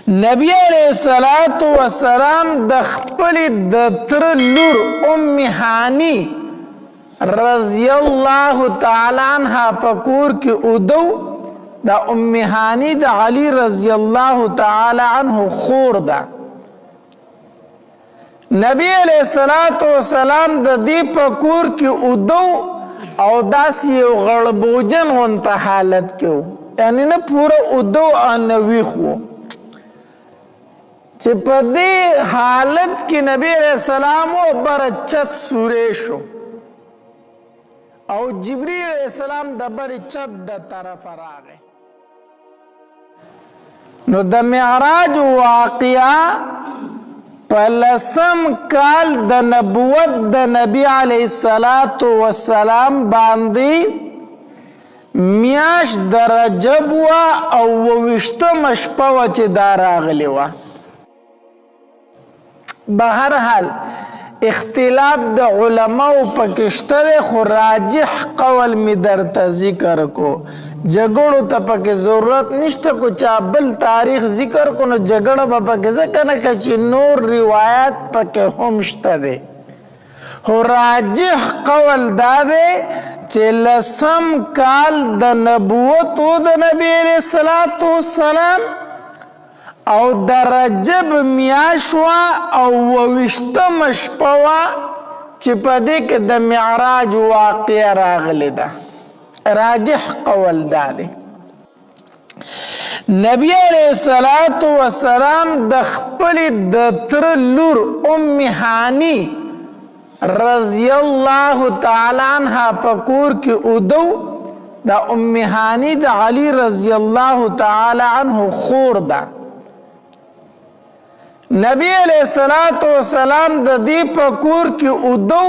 نبی علیہ الصلوۃ والسلام د خپل د تر لور ام هانی رضی الله تعالی عنها فکور کې ودو د ام هانی د علی رضی الله تعالی عنه خور ده. نبی علیہ الصلوۃ والسلام د دې فکور کې ودو او داسې یو غړبوجن غونته حالت کې و، یعنی نه پوره ودو ان ویښ و چې په دې حالت کې نبی علیہ السلام و برچت سوری شو او جبریل علیہ السلام د برچت د طرف راغی. نو د معراج واقعا په لسم کال د نبوت د نبی علیہ الصلوۃ والسلام باندې میاش د رجب او 28 شپه و چې دا راغلی وه. بهرحال اختلاف د علماء پکشته ده، خو راجح قول می درته ذکر کو، جګړو ته پکې ضرورت نشته. کو چا بل تاریخ ذکر کو نو جګړه به پکې ځکه نه که چې نور روایت پکې هم شته ده. خو راجح قول دا ده چې لسم کال د نبوت د نبی علیہ الصلوۃ والسلام او د رجب میاشوا او 28 شپه وه چې په دې کې د معراج واقعه راغلی ده. راجح قول دا دی. نبی علیہ الصلوۃ والسلام د خپل د تر لور ام هانی رضی الله تعالی عنها فکور کې ودو د ام هانی د علی رضی الله تعالی عنه خور ده. نبی علیہ الصلوۃ والسلام د دې په کور کې ودو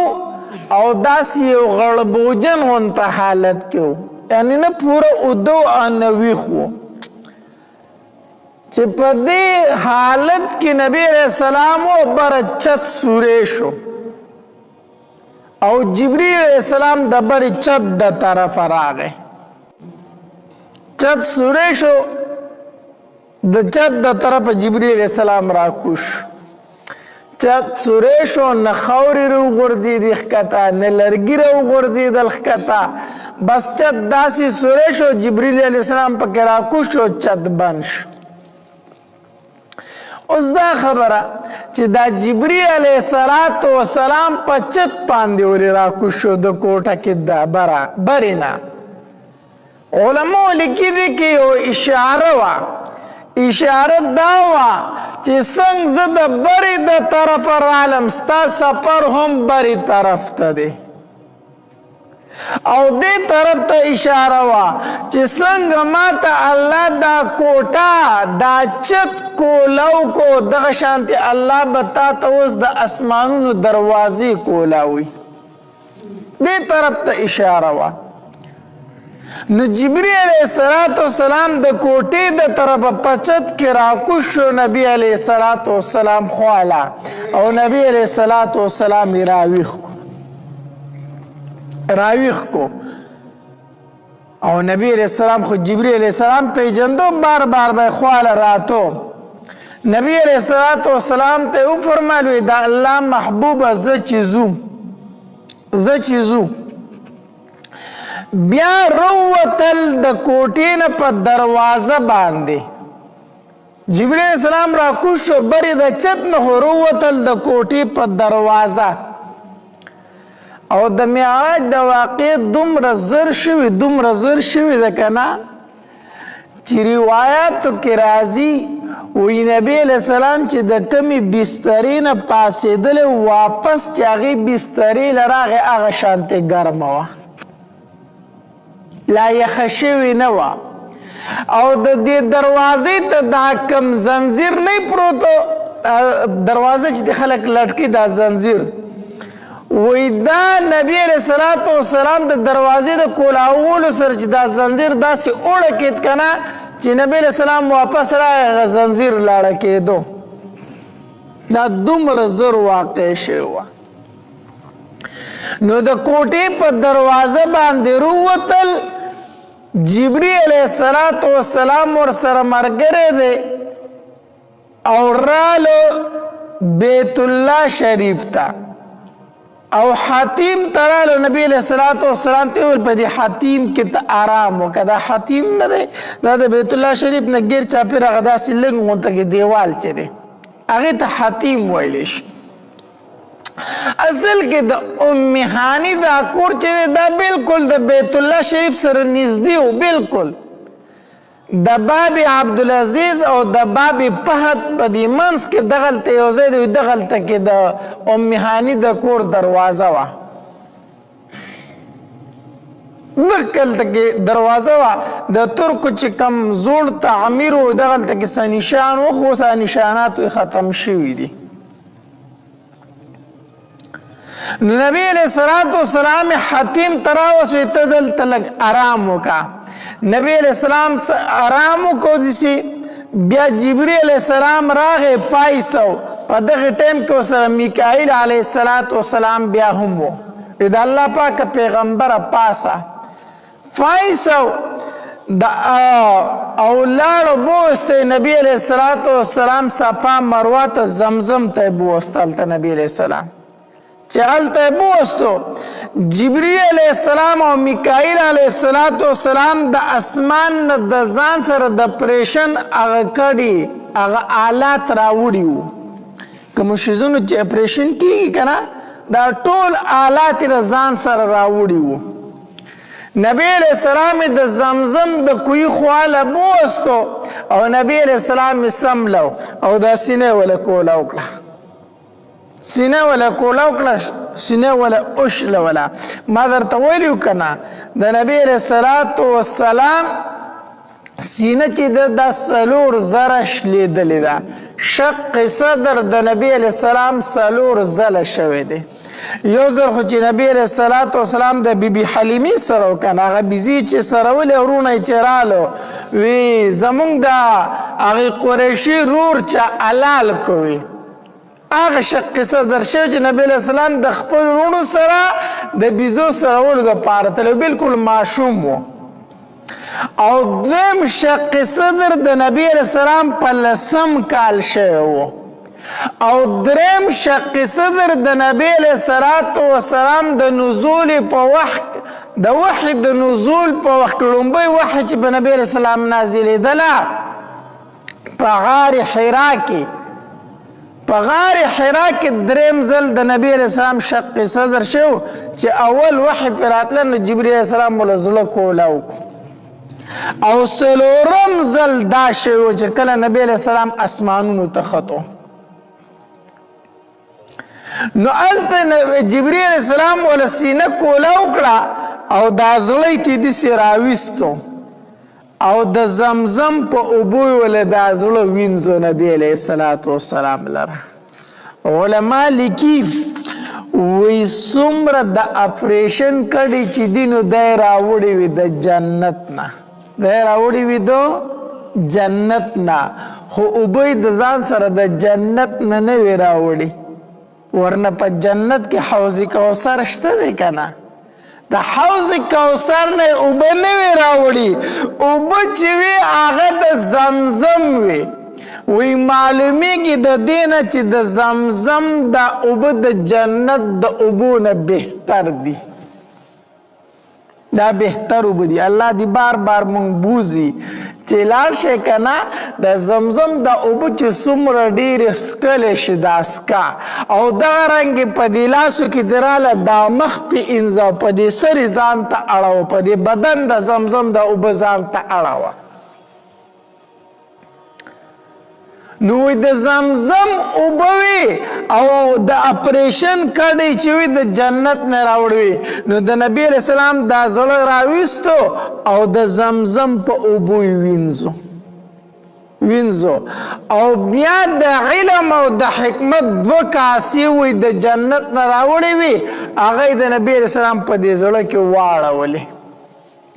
او داسې یو غړبوجن غونته حالت کې و، یعنی نه پوره ودو ان ویښ و چې په دې حالت کې نبی علیہ السلام و برچت سوری شو او جبریل علیہ السلام د برچت د طرف راغی. چت سوری شو، د چت د طرف جبریل علیہ السلام راکوش. چت سوری شو، نه خاورې راوغورځېدې ښکته، نه لرګي راوغورځېدل ښکته، بس چت داسې سوری شو جبریل علیہ السلام پکې راکوش شو، چت بند شو. اوس دا خبره چې دا جبریل علیہ الصلوۃ والسلام په چت باندې ولې راکوش شو د کوټه کې د برې نه، علماء لیکي دي کې یو اشاره وه. اشاره دا وه چې څنګه زه د برې د طرف رالم ستا سفر هم برې طرف ته دی، او دې طرف ته اشاره وه چې څنګه ما ته الله دا کوټه دا چت کولو کو، دغه شانتې الله به تا ته اوس د اسمانونو دروازې کولاوي. دې طرف ته اشاره وه. نو جبریل علیہ الصلوۃ والسلام د کوټې د طرفه په چت کې راکوش شو نبی علیہ الصلوۃ والسلام خواله، او نبی علیہ الصلوۃ والسلام یې راویښ کو او نبی علیہ السلام خو جبریل علیہ السلام پیژندو، بار بار به خواله راتو. نبی علیہ الصلوۃ والسلام ته وفرمایل دا الله محبوبه زه چې ځو. بیا روتل د کوټې نه په دروازه باندې جبریل علیہ السلام راکوش شو، برې د چت نه خو روتل د کوټې په دروازه. او د معراج د واقع دومره زر شوي ده که نه چې روایاتو کې راځي وی نبی علیہ السلام چې د کمې بسترې نه پاسېدلی واپس چې هغې بسترې له راغې هغه شانتې ګرمه وه، لا یخه شوې نه وه. او د دې دروازې ته دا کم زنځیر نه پروت، دروازه چې د خلک لټکي دا زنځیر وی دا نبی علیہ الصلوۃ والسلام د دروازې د کولاولو سره چې دا زنځیر داسې اوړکېد که نه چې نبی علیہ السلام واپس راغی هغه زنځیر لاړه کېدو. دا دومره زر واقع شوی وه. نو د کوټې په دروازه باندې روتل، جبریل علیہ الصلوۃ والسلام ور سره مرګره دی او رالو بیت الله شریف تا او حتیم ترالو نبی علیہ الصلوۃ والسلام ته ول په دې حتیم کې ته آرام وکړه. دا حتیم نه دی، دا د بیت الله شریف نه غیر چاپیره غدا سلنګ غونته کې دیوال چي دی هغه ته حتیم ویل شي. اصل کې د ام هانی دا کور چې دا بالکل د بیت الله شریف سره نږدې و، بالکل د باب عبدالعزیز او د باب فهد په دې منځ کې دغلته یو ځای دی، دغلته کې د ام هانی د کور دروازه وه، دغلته کې دروازه وه. د ترکو چې کم زوړ تعمیر و دغلته کې څه نشان و، خو څه نشانات ختم شوي دي. نبی علیہ الصلوۃ والسلام حتیم تراوسو ته دلته لږ آرام وکړه. نبی علیہ السلام آرام وکړو دسی، بیا جبرئیل علیہ السلام راغې پایسو. په دغه ټیم کې سره میکائیل علیہ السلام بیا هم وو، د الله پاک پیغمبر پاسه فایسو د اولاد بوسته. نبی علیہ السلام صفا مروه ته زمزم ته بوستل ته نبی علیہ السلام چالته بوستو. جبرئیل علیہ السلام او میکائیل علیہ السلام د اسمان د ځان سره د پریشن هغه کړي هغه آلات راوړي وو، کوم شیزونو چې اپریشن کیږي کنه دا ټول آلات را ځان سره راوړي وو. نبی علیہ السلام د زمزم د کوی خواله بوستو او نبی علیہ السلام سملو او دا سینه ولا کولا وکړه، سینه ولا کولا وکړه، سینه ولا اشل ولا. ما درته ویلو کنه د نبی علیہ الصلوۃ والسلام سینه چې د سلور زره شلیدلې ده، شق صدر د نبی علیہ السلام سلور زله شوی دی. یو ځل خو چې نبی علیہ الصلوۃ والسلام د بیبي حلیمې سره وکنه هغه بیزی چې سره ولې ورونه چې رالو وی زمونږ د هغه قریشي رور چې حلال کوي هغه شق صدر شو چې نبی علیہ السلام د خپل ورونو سره د بیزو سره ولې د پاره تل بالکل معصوم وو. او دویم شق صدر د نبی علیہ السلام په لسم کال شوی وو. او دریم شق صدر د نبی علیہ السلام د نزول په وخت د وحی د نزول په وخت لومبۍ وحی چې په نبی علیہ السلام نازلېدله په غار حرا کې، په غار حرا کې دریم ځل د نبی علیہ السلام شق صدر شو چې اول وحی پر راتله نو جبرئیل علیہ السلام ول زړه کولا وکړو. او څلورم ځل دا شو چې کله نبی علیہ السلام اسمانونو ته ختو نو الته جبرئیل علیہ السلام ول سینه کولا وکړه او دا زړه ته د سراويستو او د زمزم په اوبو ول دا زړه وینځو نبی علیہ الصلوۃ والسلام لره. علما لیکي وی څومره د اپریشن کړي چې دینو دای راوړي وي د جنت نه، دای راوړي وي د جنت نه، خو اوبه د ځان سره د جنت نه نه وی راوړي، ورنه په جنت کې حوض کوثر شته دی کنه، د حوض کوثر نه اوبه نه وی راوړي، اوبه چې وی هغه د زمزم وی. وی معلومیږي د دې نه چې د زمزم د اوبه د جنت د اوبو نه بهتر دي، دا بهتر اوبه دي. الله دی بار بار مونږ بوزي چې لاړ شي کنه د زمزم د اوبه چې څومره ډېرې څښلی شي دا څکه، او دغه رنګې په دې لاسو کې دراله دا مخ پې انځه په دې سرې ځان ته اړوه، په دې بدن د زمزم د اوبه ځان ته اړوه. نو د زمزم اوبه وي او د اپریشن کډی چې وي د جنت نه راوړي، نو د نبی علیہ السلام دا زړه راويستو او د زمزم په اوبو وینځو او بیا د علم او د حکمت دو کاسې وي د جنت نه راوړي وي، هغه د نبی علیہ السلام په دې زړه کې واړولې.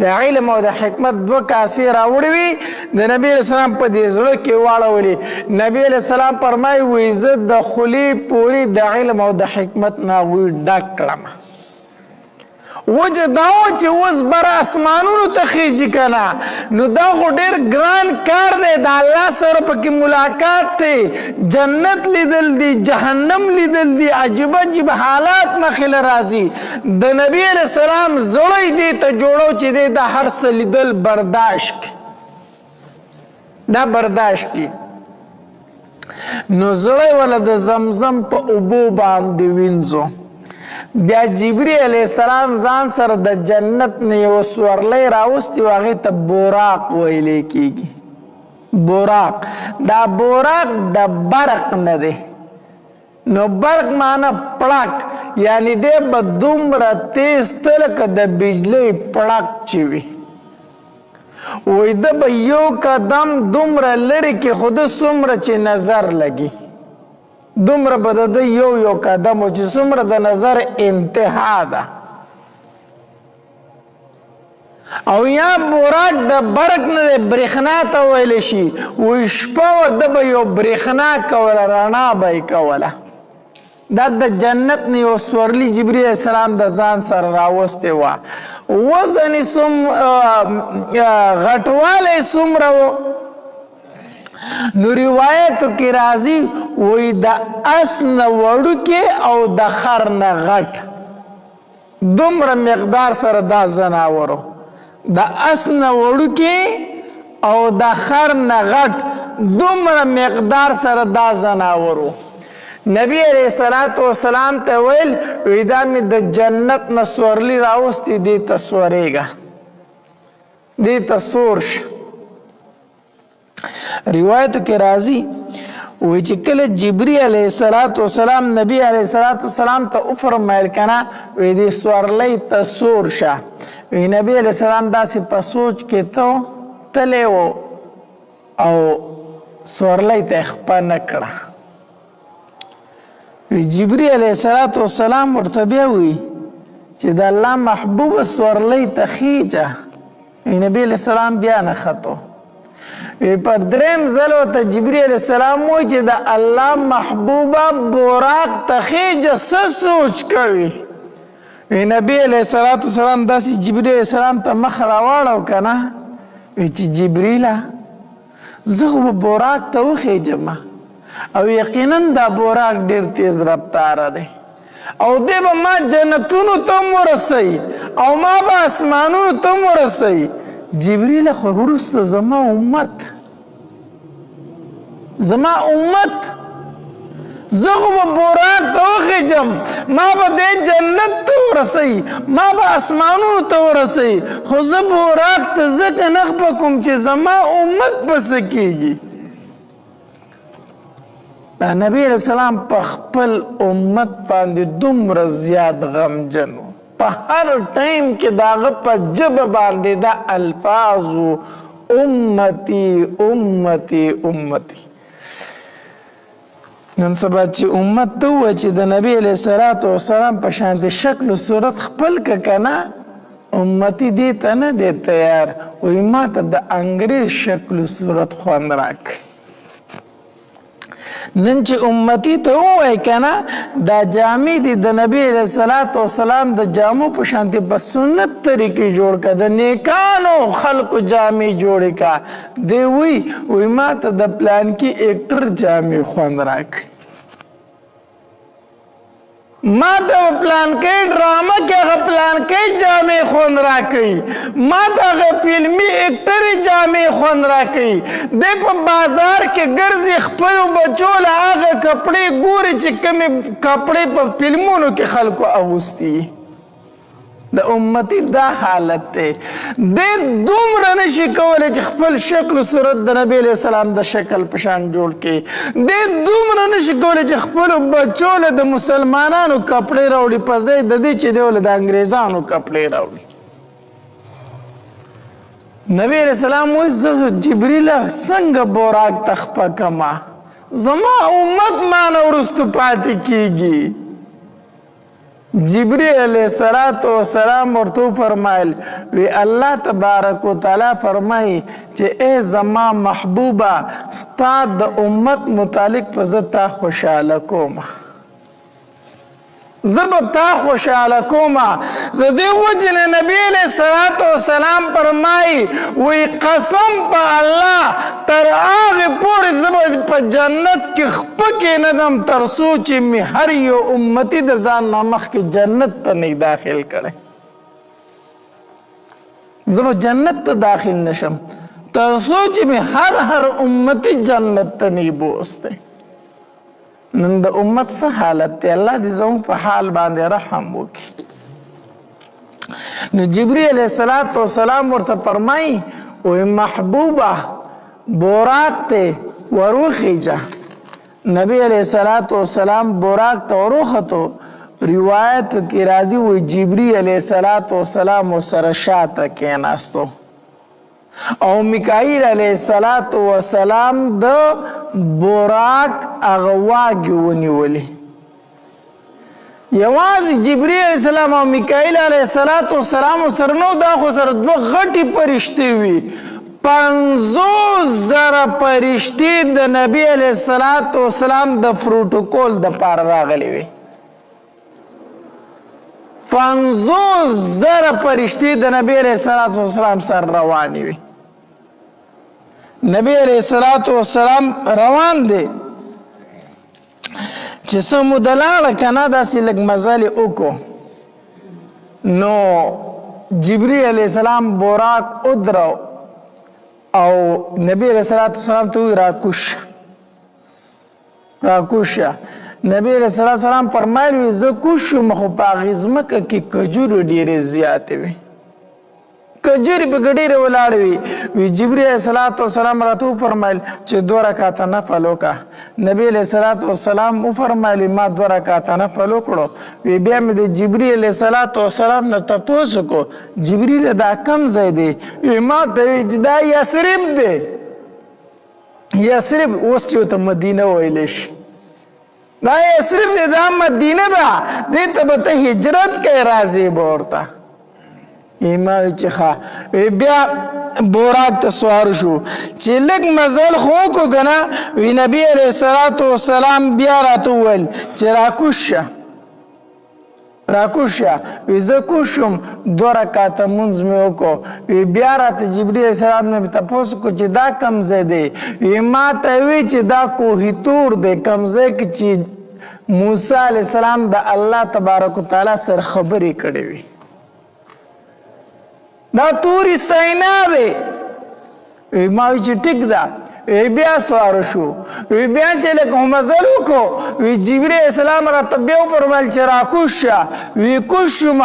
د علم او د حکمت دو کاسې راوړي وي د نبی علیہ السلام په دې زړه کې واړولې. نبی علیہ السلام فرمایي وی زه د خولې پورې د علم او د حکمت نه وی ډک کړم، وجه داو چې اوس بر اسمانونو ته خیږي کنه نو دا خو ډیر ګران کار دی د الله سره پکې ملاقات دی جنت لیدل دی جهنم لیدل دی عجیب عجیب حالات مخې له راځي د نبی علیہ السلام زړی دی ته جوړو چې دی دا هر څه لیدل برداشت دا برداشت کی نو زړی ولا د زمزم په اوبو باندې وینځو بیا جبرئیل علیہ السلام ځان سره د جنت نه یو سورلی راوستي هغې ته بوراق ویلی کېږي بوراق دا بوراق د برق نه دی نو برق معنی پړک یعنی دی به دومره تیز ته لکه د بجلۍ پړک چې وي وی ده به یو قدم دومره لرې کې خو ده څومره چې نظر لګي دومره به د ده یو قدم و چې څومره د نظر انتها ده او یا بوراک د برق نه د برېښنا ته ویلی شي وی شپه وه ده به یو برېښنا کوله رڼا به یې کوله دا د جنت نه یو سورلي جبرئیل علیہ السلام د ځان سره راوستې وه وزن یې غټوالی څومره و نو روایتو کې راځي وی د اس نه وړوکې او د خر نه غټ دومره مقدار سره دا ځناورو د اس نه وړوکې او د خر نه غټ دومره مقدار سره دا ځناورو نبی علیہ السلام ته ویل وی دا مې د جنت نه سورلي راوستي دې ته سورېږه دې ته سور شه روایتو کې راځي وی چې کله جبرئیل علیہ السلام نبی علیہ السلام ته وفرمایل کنه وی دې سورلی ته سور شه وی نبی علیہ السلام داسې په سوچ کې تلی و او سورلی ته خپه نه کړه جبرئیل علیہ السلام ورته بیا وی چې د الله محبوب سورلی ته خیجه نبی علیہ السلام بیا نه خطو په دریم ځل ورته جبرئیل علیہ السلام وی چې د الله محبوبه بوراق ته خیجه څه سوچ کوي نبی علیہ السلام داسې جبرئیل علیہ السلام ته مخ راواړو کنه چې جبرئیله زه خو به بوراق ته وخیجم او یقینا دا بوراق ډیر تیز رفتاره دی او دی به ما جنتونو ته ورسوي او ما به اسمانونو ته ورسوي جبرئیل خو وروسته زما امت زه خو به بوراق ته وخیجم ما به دی جنت ته ورسوي ما به اسمانونو ته ورسوي خو زه بوراق ته ځکه نه خپه کوم چې زما امت پسې کېږي نبی علیہ السلام په خپل امت باندې دومره زیات غمجن و په هر ټایم کې د هغه په ژبه باندې دا الفاظو امتی امتی امتی نن سبا چې امت ته ووایي چې د نبی علیہ السلام په شانتې شکل و صورت خپل که نه امتی دې ته نه دی تیار وایي ما ته د انګریز شکل و صورت خوند راکړي نن چې امتی ته ووایي کنه دا جامې دي د نبی علیہ السلام د جامو په شانتې په سنت طریقې جوړ که د نیکانو خلکو جامې جوړې که دی وی ما ته د پلانکي ایکټر جامې خوند راکړي ما ته پلانکی ډرامه کې هغه پلانکی جامې خوند راکوي ما ته هغه فلمي ایکټرې جامې خوند راکوي دی په بازار کې ګرځي خپلو بچو له هغه کپړې ګوري چې کومې کپړې په فلمونو کې خلکو اغوستي د امتی دا حالت دی دی دومره نشي کولی چې خپل شکل و صورت د نبی علیہ السلام د شکل په شان جوړ کړي دی دومره نشي کولی چې خپلو بچو له د مسلمانانو کپړې راوړي په ځای د دې چې دی له د انګریزانو کپړې راوړي نبی علیہ السلام وایي زه جبرئیله څنګه بوراق ته خپه کړمه زما امت مانه وروستو پاتې کیږي جبرئیل علیہ السلام ورته فرمایل وی الله تبارک وتعالی فرمایي چې ای زما محبوبه ستا د امت متعلق په زه تا خوشحاله کوم زب تا خوشحاله کوما د دې وجې نه نبي علیه الصلاة والسلام فرمایي وی قسم په الله تر هغې پورې زه به په جنت کې خپه کېنږدم تر څو چې مې هر یو امتي د ځان نه مخکې جنت ته نه داخل کړی زه به جنت ته داخل نشم تر څو چې مې هر امتي جنت ته نه بوستی نن د امت څه حالت دی الله دې زموږ په حال باندې رحم وکړي نو جبرئیل علیه السلام ورته فرمایي وی محبوبه براق ته وروخیجه نبی علیه السلام براق ته وروختو روایت کې راځي وی جبرئیل علیه السلام ورسره شاته کېناستو او میکائیل علیه السلام د براق هغه واګې ونیولې یوازې جبرئیل علیه السلام او میکائیل علیه السلام سره نو دا خو سره دوه غټې فرشتې وي 50,000 فرشتې د نبی علیه السلام د پروتوکول دپاره راغلې وي 50,000 فرشتې د نبی علیه السلام سره روانې وي نبی علیه السلام روان دی چې څه موده لاړه که نه داسې لږ مزل یې وکړو نو جبرئیل علیه السلام براق ودرو او نبی علیه السلام ته وویل راکوشه نبی علیه السلام فرمایل وي زه کوز شوم خو په هغې ځمکه کې کجورې ډېرې زیاتې وي کجورې پکې ډېرې ولاړې وي جبرئیل علیه السلام راته وفرمایل چې 2 رکعته نفل وکړه نبی علیه السلام وفرمایل ما 2 رکعته نفل وکړو بیا مې د جبرئیل علیه السلام نه تپوس وکړو جبرئیل دا کم ځای دی ما ته وایي چې دا یثرب دی یثرب اوس چې ورته مدینه ویلی شي دا یثرب دی دا مدینه ده دې ته به ته هجرت کوې راځې به ورته ما وی چې ښه بیا براق ته سوار شو چې لږ مزل خو وکړو که نه وی نبي علیه السلام بیا راته وویل چې راکوز شه وی زه کوز شوم 2 رکعته مونځ مې وکړو وی بیا راته جبرئیل علیه السلام مې تپوس وکړو چې دا کوم ځای دی وی ما ته وی چې دا کوهي تور دی کوم ځای کې چې موسی علیه السلام د الله تبارک وتعالی سره خبرې کړې وي دا توری سینا دی ما وی چې ټیک ده بیا سوار شو بیا چې لږ مزل وکړو جبرئیل علیه السلام راته بیا وفرمایل چې راکوز شه کوز شوم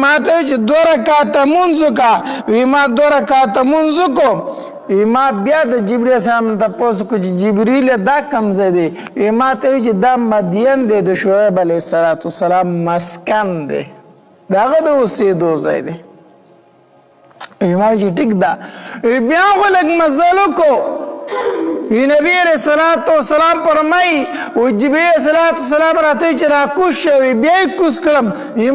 ما ته وی چې 2 رکعته مونځ وکړه ما 2 رکعته مونځ وکړو ما بیا د جبرئیل علیه السلام ته تپوس وکړو چې جبرئیل دا کوم ځای دی ما ته وی چې دا مدین دی د شعیب علیه السلام مسکن دی د هغه د اوسېدو ځای دی ما چې ټیک ده بیا خو لږ مزل وکړو نبی علیه السلام فرمایي جبرئیل علیه السلام راته وایي چې راکوز شه بیا یې کوز کړم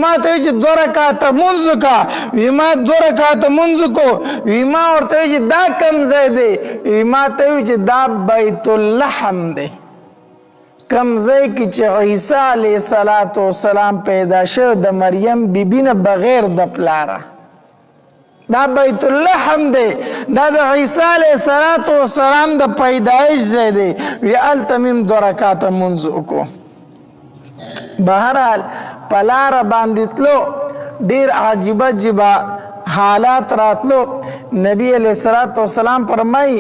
ما ته وایي چې 2 رکعته مونځ وکړه ما 2 رکعته مونځ وکړو ما ورته وایي چې دا کوم ځای دی ما ته وایي چې دا بیت اللحم دی کوم ځای کې چې عیسی علیه السلام پیدا شو د مریم بیبي نه بغیر د پلاره دا بیت اللحم دی دا د عیسی علیه السلام د پیدایش ځای دی وی هلته مې 2 رکعته مونځ وکړو بهرحال په لاره باندې تلو ډېر عجیبه حالات راتلو نبی علیه السلام فرمایي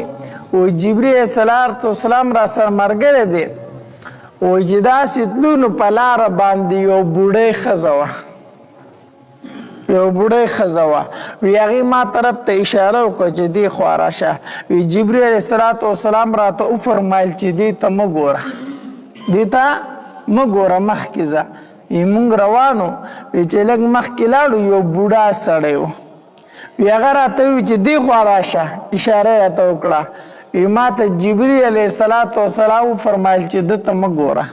جبرئیل علیه السلام را سره ملګری دی چې داسې تلو نو په لاره باندې یو بوډۍ ښځه وه وی هغې ما طرف ته اشاره وکړه چې دې خوا راشه وی جبرئیل علیه السلام راته وفرمایل چې دې ته مه ګوره مخکې ځه مونږ روانو چې لږ مخکې لاړو یو بوډا سړی و هغه راته وی چې دې خوا راشه اشاره راته وکړه ما ته جبرئیل علیه السلام وفرمایل چې ده ته مه ګوره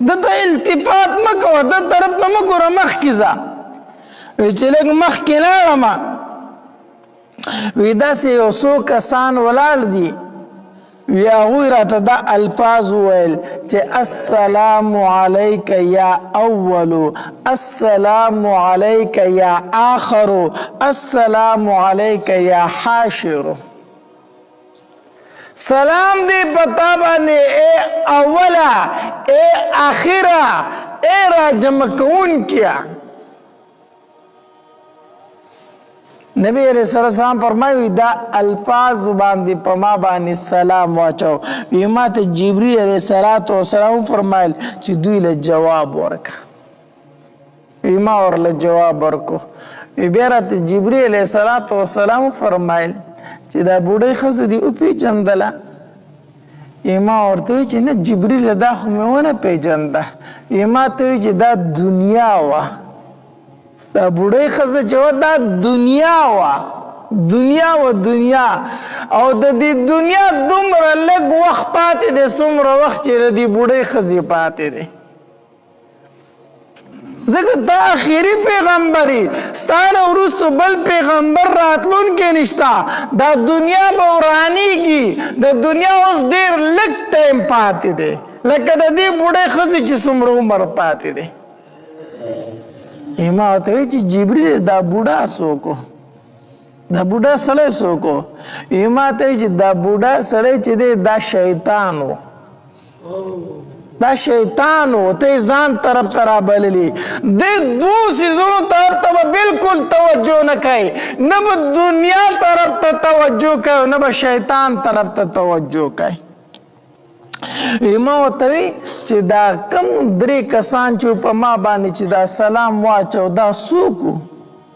ده ته التفات مه کوه ده طرف ته مه ګوره مخکې ځه چې لږ مخکې لاړم داسې یو څو کسان ولاړ دي وی هغوی راته دا الفاظ وویل چې السلام علیک یا اولو، السلام علیک یا آخرو، السلام علیک یا حاشرو. سلام دی پتا باندې اے اولا، اے آخرہ، اے را جمع کون کیا. نبی علیہ السلام فرمایي دا الفاظ باندې په ما باندې سلام واچو. وی ما ته جبرئیل علیہ السلام فرمایل چې دوی له جواب ورک. وی ما ورله جواب ورکو. وی بیا راته جبرئیل علیہ السلام فرمایل چې دا بوډۍ ښځه دې وپېژندله. ما ورته وی چې نه جبرئیل دا خو مې ونه پېژنده. ما ته وی چې دا دنیا وه، دا بوډۍ ښځه چې وه دا دنیا وه، دنیا و دنیا. او د دې دنیا دومره لږ وخت پاتې دی څومره وخت چې د دې بوډۍ ښځې پاتې دی. ځکه تا آخري پیغمبري، ستا نه وروستو بل پیغمبر راتلونکی نشته. دا دنیا به ورانېږي، د دنیا اوس ډېر لږ ټایم پاتې دی لکه د دې بوډۍ ښځې چې څومره عمر پاتې دی. ما ورته وایي چې جبرئیل دا بوډا څوک و، دا بوډا سړی څوک و؟ ما ته وایي چې دا بوډا سړی چې دی دا شیطان و، دا شیطان و، ته ځان طرف ته رابللی. دې دوو څیزونو طرف ته به بالکل توجه نه کوي، نه به دنیا طرف ته توجه کوي نه به شیطان طرف ته توجه کوي. ما ورته وی چې دا کم درې کسان چې په ما باندې چې دا سلام واچو دا څوک و؟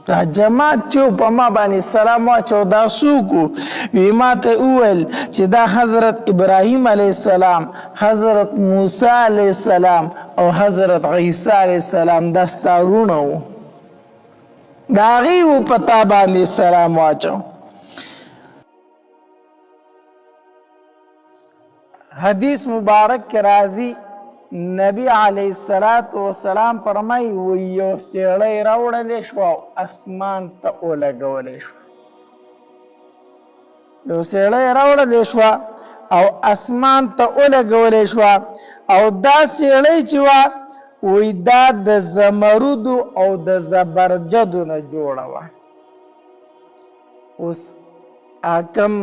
دا جماعت چې په ما باندې سلام واچو دا څوک و؟ وی ما ته وویل چې دا حضرت ابراهیم علیه السلام، حضرت موسی علیه السلام او حضرت عیسی علیه السلام دا ستا وروڼه وو، د هغې و په تا باندې سلام واچو. حدیث مبارک کے راضی نبی علیہ السلام فرمائی و یو سیڑی راوڑلی شو او اسمان تا اولگولی شو. یو سیڑی راوڑلی شو او اسمان تا اولگولی شو او دا سیڑی چوا وی دا د زمرودو او د زبرجدو نه جوړه وه. اوس کم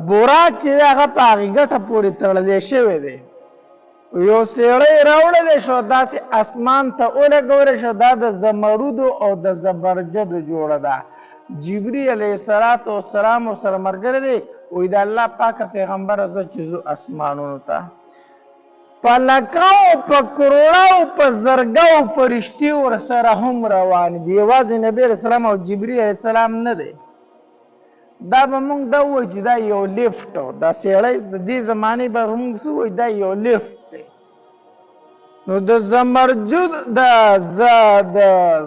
بوراک چې دی هغه په هغې ګټه پورې تړلی شوی دی. یو سیړی راوړلی شو داسې اسمان ته ولګولی شو، دا د زمرودو او د زبرجدو جوړه ده. جبرئیل علیه السلام ورسره ملګری دی. وایي د الله پاکه پیغمبره زه چې ځو اسمانونو ته، په لکاو په کروړاو په زرګاو فرشتي ورسره هم روان دي، یوازې نبي علیه السلام او جبرئیل علیه السلام نه دی. دا به موږ دا ووایو چې دا یو لیفټ و، دا سیړی د دې زمانې به موږ څه وایو دا یو لیفټ دی. نو د زمرجد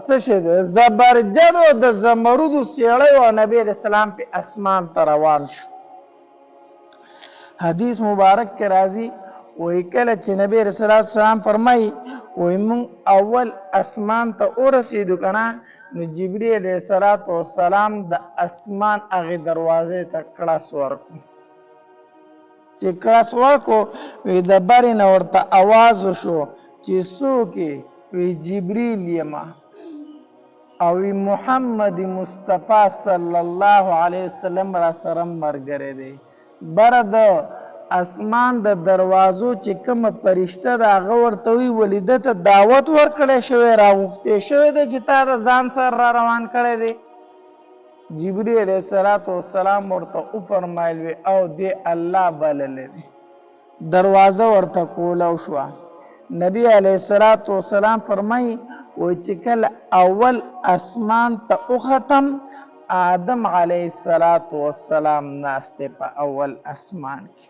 څه شی دی زبرجد او د زمرودو سیړی و، نبي علیه السلام پې اسمان ته روان شو. حدیث مبارک کې راځي وایي کله چې نبي علیه السلام فرمایي وایي موږ اول اسمان ته ورسېدو که نه، نو جبرئیل علیه السلام د اسمان هغې دروازې ته کړس ورکړو. چې کړس ورکړو وی د برې نه ورته اواز وشو چې څوک یې؟ وی جبرئیل یمه او وی محمد مصطفی صلی الله علیه وسلم را سره ملګری دی. بره د اسمان د دروازو چې کومه فرشته ده هغه ورته وی ولې ده ته دعوت ورکړی شوی، راغوښتی شوی دی چې تا د ځان سره را روان کړی دی. جبرئیل علیه السلام ورته وفرمایل وی او دی الله بللی دی. دروازه ورته کولاو شوه. نبی علیه السلام فرمایي وایي چې کله اول اسمان ته وختم آدم علیه السلام ناست دی په اول اسمان کې.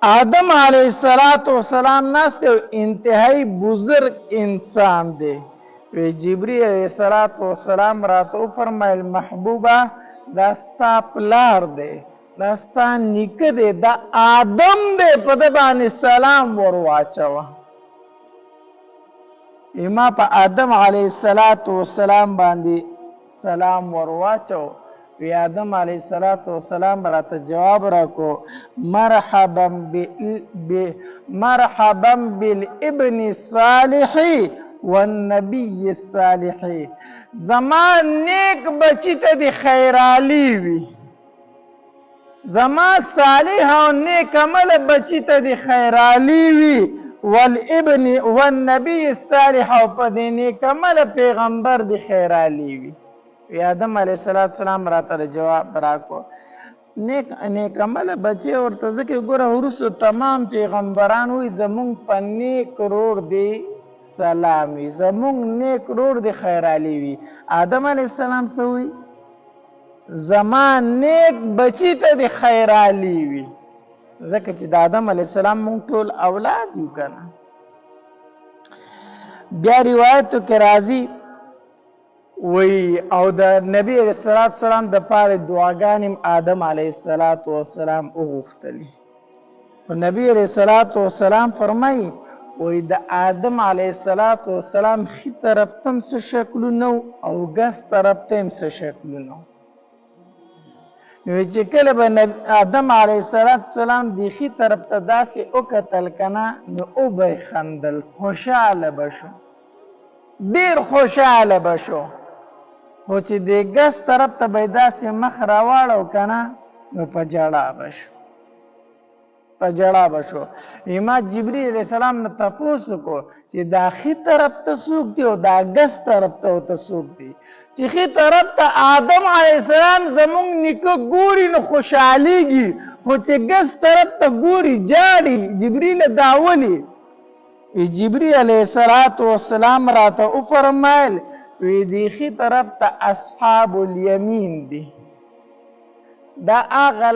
آدم علیه السلام ناست دی، انتهایی بزرگ انسان دی. وی جبرئیل علیه السلام راته وفرمایل محبوبه دا ستا پلار دی، دا ستا نیکه دی، دا آدم دی، په ده باندې سلام ور واچوه. ما په آدم علیه السلام باندې سلام ور واچو. وی آدم علیه السلام راته جواب راکو مرحبا بالابن الصالح والنبي الصالح. زما نیک بچی ته دی خیرالی وی، زما صالح او نیک عمل بچی ته دی خیرالی وی، والابن والنبي الصالح او په دې نیک عمل پیغمبر دی خیرالی وی. وی آدم علیه السلام راته جواب راکو نیک عمل بچی ورته ځکه ګوره وروسته تمام پیغمبران وی زمونږ په نیک رور دی سلام وی، زمونږ نیک رور دی خیرالی وی. آدم علیه السلام سوی زما نیک بچی ته دی خیرالی وی، ځکه چې د آدم علیه السلام مونږ ټول اولاد یو کنه. بیا روایتو کې راځي وی او د نبی علیہ السلام د پاره دعاګانې آدم علیه السلام وغوښتلې. نبی علیہ السلام فرمایي وی د آدم علیه السلام خي طرف تم څه شکلونه او ګس طرف تم څه شکلونه. نو چې کله به آدم علیه السلام د خي طرف ته داسې وکتل کنه نو او به خندل، خوشاله بشو، ډیر خوشاله بشو. خو چې د ګس طرف ته به داسې مخ راواړو کنه نو په جړا بشو. ما جبرئیل علیہ السلام نه تپوس کو چې دا خي طرف ته څوک دی او دا ګس طرف ته څوک دی. چې خي طرف ته آدم علیه السلام زمونږ نیکه ګوري نو خوشحالیږي، خو چې ګس طرف ته ګوري جاړي. جبرئیل داولی جبرئیل علیہ السلام راته وفرمایل وی دی خي طرف ته اصحاب الیمین دی، دا هغه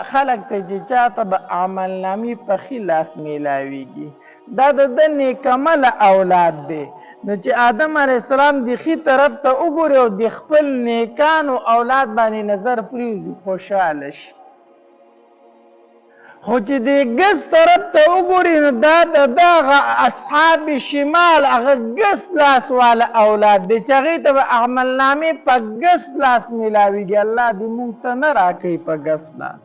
خلق ته چې چاته به عملنامې په خي لاس میلاویږي، دا د نیک عمل اولاد دی. نو چې آدم علیه السلام د خي طرف ته وګوري او د خپل نیکانو اولاد باندې نظر پریوزي خوشحاله شي، خو چې د ګس طرف ته وګوري نو دا د دغه اصحاب شمال هغه ګس لاس والا اولاد دی چې هغې ته به عملنامې په ګس لاس میلاویږي. الله دې موږ ته نه راکوي په ګس لاس.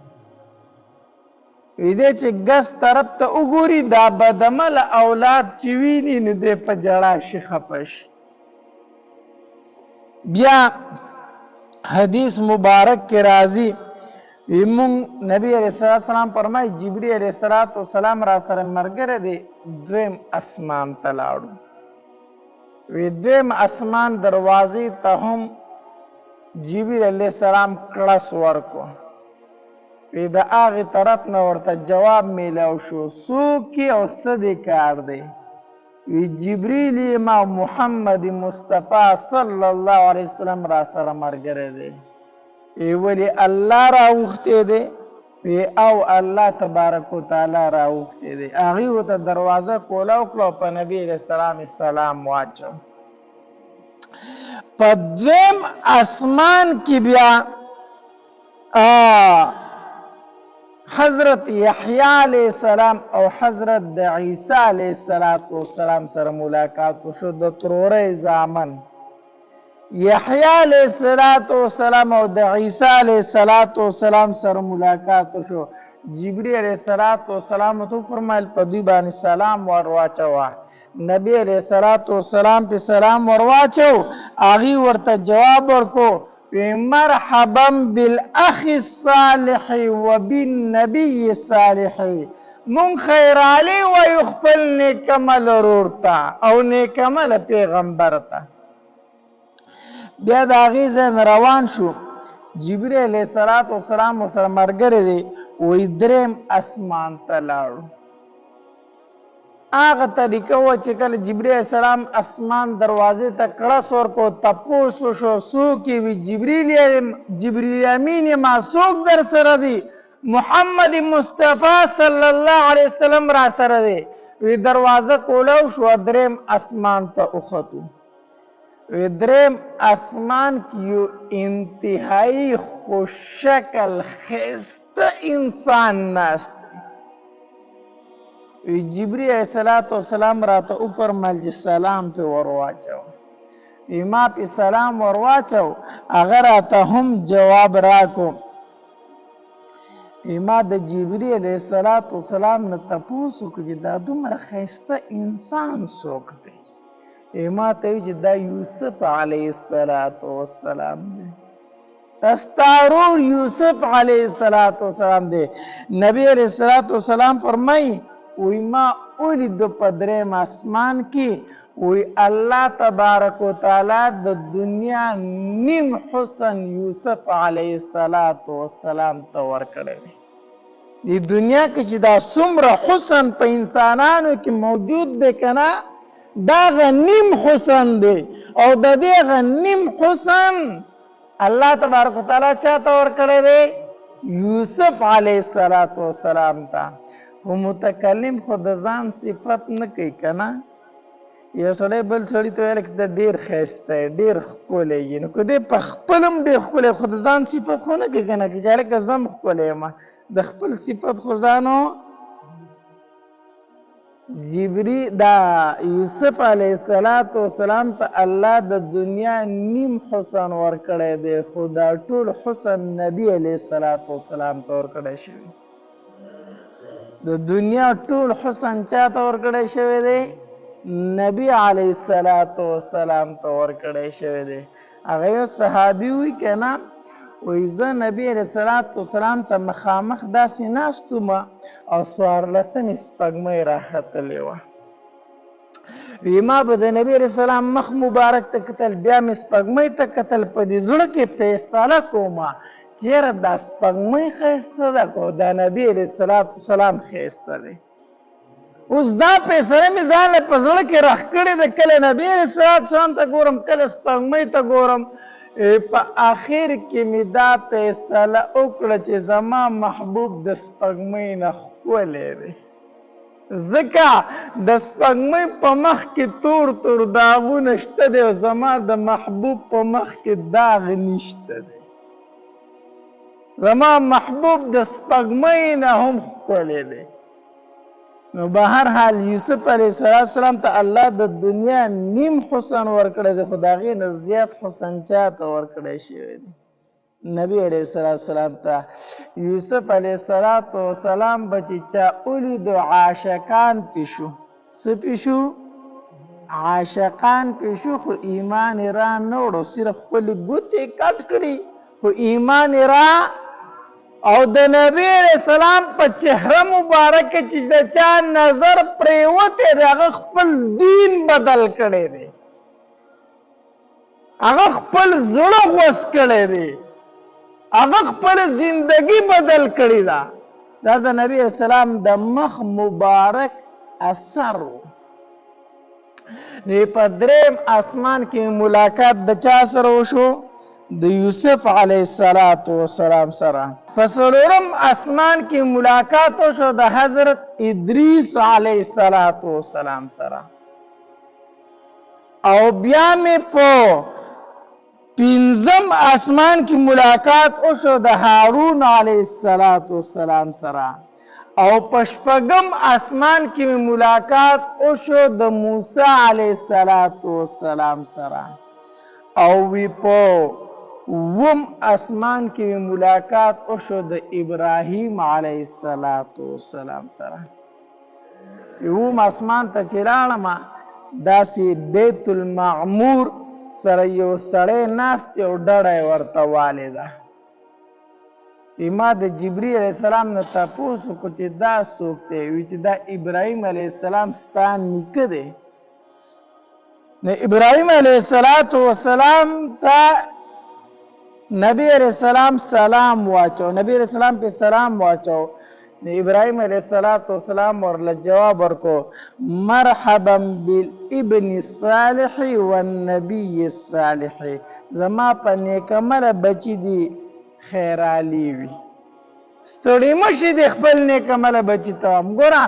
وی دی چې ګس طرف ته وګوري دا بدعمله اولاد چې ویني نو دی په جړا شي، خفه شي. بیا حدیث مبارک کې راځي مونږ نبی علیہ السلام فرمایي جبرئیل علیہ السلام را سره ملګری دی دویم اسمان ته لاړو. وی دویم اسمان دروازې ته هم جبرئیل علیہ السلام کړس ورکو. وی د هغې طرف نه ورته جواب میلاو شو څوک او څه دې کار دی. وی جبرئیل ما محمد مصطفی صلی الله علیه وسلم را سره ملګری دی. ولی الله راوخته دی وی او الله تبارک وتعالی راوخته دی. هغې ورته دروازه کولاو کړه او په نبي علیه السلام واچو. په دویم اسمان کې بیا حضرت یحیی علیه السلام او حضرت د عیسی علیه السلام سره ملاقات وشو. د ترورې زامن یحیی علیہ السلام او د عیسی علیہ السلام سره ملاقات وشو. جبرئیل علیہ السلام ته فرمایل په دوی باندې سلام ورواچوه. نبی علیہ السلام په سلام ورواچو. هغې ورته جواب ورکو مرحبا بالاخ الصالح وبالنبي الصالح. مونږ خیرالی وایو خپل نیک عمل ورور ته او نیک عمل پیغمبر ته. بیا د هغې ځای نه روان شو. جبرئیل علیه السلام ورسره ملګری دی. وی دریم اسمان ته لاړو. هغه طریقه وه چې کله جبرئیل علیه السلام اسمان دروازې ته کړس ورکو تپوس وشو څوک یې وي جبرئیل امین یم څوک در سره دی؟ محمد مصطفی صلی الله علیه وسلم را سره دی. وی دروازه کولاو شو دریم اسمان ته وختو. دریم اسمان کی یو انتہائی خوششکل خیسته انسان ناست. جبرئیل علیہ السلام راته وفرمایل چې سلام پې ور واچوه. ما په سلام ورواچو هغه راته هم جواب راکو ما د جبرئیل علیه السلام نه تپوس وکړو چې دا دومره ښایسته انسان څوک دی ما ته ویل چې دا یوسف علیه السلام دی استارور یوسف علیه السلام دی نبی علیه السلام فرمایي وی ما ولید په دریم اسمان کې وی الله تبارک وتعالی د دنیا نیم حسن یوسف علیه السلام ته ورکړی دی د دنیا کې چې دا څومره حسن په انسانانو کې موجود دی کنه دا غنیم حسن دی او د دې غنیم حسن الله تبارک وتعالی چاته ورکړی دی یوسف علیه السلام ته خو متکلم خو د ځان صفت نه کوي کنه یو سړی بل سړي ته ویل چې دا ډېر ښایسته دی ډېر ښکلی یي نو که دی په خپل هم ډېر ښکلی خو د ځان صفت خو نه کوي که نه چې هلکه زه هم ښکلی یم د خپل صفت خو ځانو دا یوسف علیه السلام ته الله د دنیا نیم حسن ورکړی دی خو دا ټول حسن نبی علیه السلام ته ورکړی شوی د دنیا ټول حسن چا ته ورکړی شوی دی نبی علیه السلام ته ورکړی شوی دی هغه یو صحابي وي که نه وایي زه نبی علیه السلام ته مخامخ داسې ناست وم او څوارلسمې سپوږمۍ راختلې وه وی ما به د نبی علیه السلام مخ مبارک ته کتل بیا مې سپوږمۍ ته کتل په دې زړه کې فیصله کومه چې یاره دا سپوږمۍ ښایسته ده که دا نبی علیه السلام ښایسته دی اوس دا فیصله مې ځان له په زړه کې راښ کړې ده کله نبی علیه السلام ته ګورم کله سپوږمۍ ته ګورم په آخر کې مې دا فیصله وکړه چې زما محبوب د سپوږمۍ نه ښکلی دی ځکه د سپوږمۍ په مخ کې تور تور داغونه شته دی او زما د محبوب په مخ کې داغ نشته دی زما محبوب د سپوږمۍ نه هم ښکلی دی نو به هر حال یوسف علیه السلام ته الله د دنیا نیم حسن ورکړی دی خو د هغې نه زیات حسن چا ته ورکړی شوی دی نبی علیه السلام ته یوسف علیه السلام به چې چا ولیدو عاشقان پې شو څه پې شو عاشقان پې شو خو ایمان یې را نه وړو صرف خپلې ګوتې کټ کړي خو ایمان یې را او د نبی علیه السلام په چهره مبارکه چې د چا نظر پرېوتی دی هغه خپل دین بدل کړی دی هغه خپل زړه غوڅ کړی دی هغه خپل زندگی بدل کړې ده دا د نبی اسلام د مخ مبارک اثر و په دریم اسمان کې ملاقات د چا سره وشو د یوسف علیه السلام سره په څلورم اسمان کې ملاقات وشو د حضرت ادریس علیه السلام سره او بیا مې په پنځم اسمان کې ملاقات وشو د هارون علیه السلام سره او په شپږم اسمان کې ملاقات وشو د موسی علیه السلام سره او وی په وم اسمان کې ملاقات وشو د ابراهیم علیه السلام سره وم اسمان ته چې لاړم داسې بیت المعمور سره یو سړی ناست یو ډډه ورته والده ما د جبرئیل علیه السلام نه تپوس وکړو چې دا څوک دی وی چې دا ابراهیم علیه السلام ستا نیکه دی نو ابراهیم علیه السلام ته نبی علیه السلام سلام واچو نبی علیه السلام په سلام واچو ابراهیم علیه السلام ورله جواب ورکو مرحبا بالابن الصالح والنبی الصالح زما په نیکمله بچی دی خیرالی وي ستړي مشي د خپل نیکمله بچی ته هم ګوره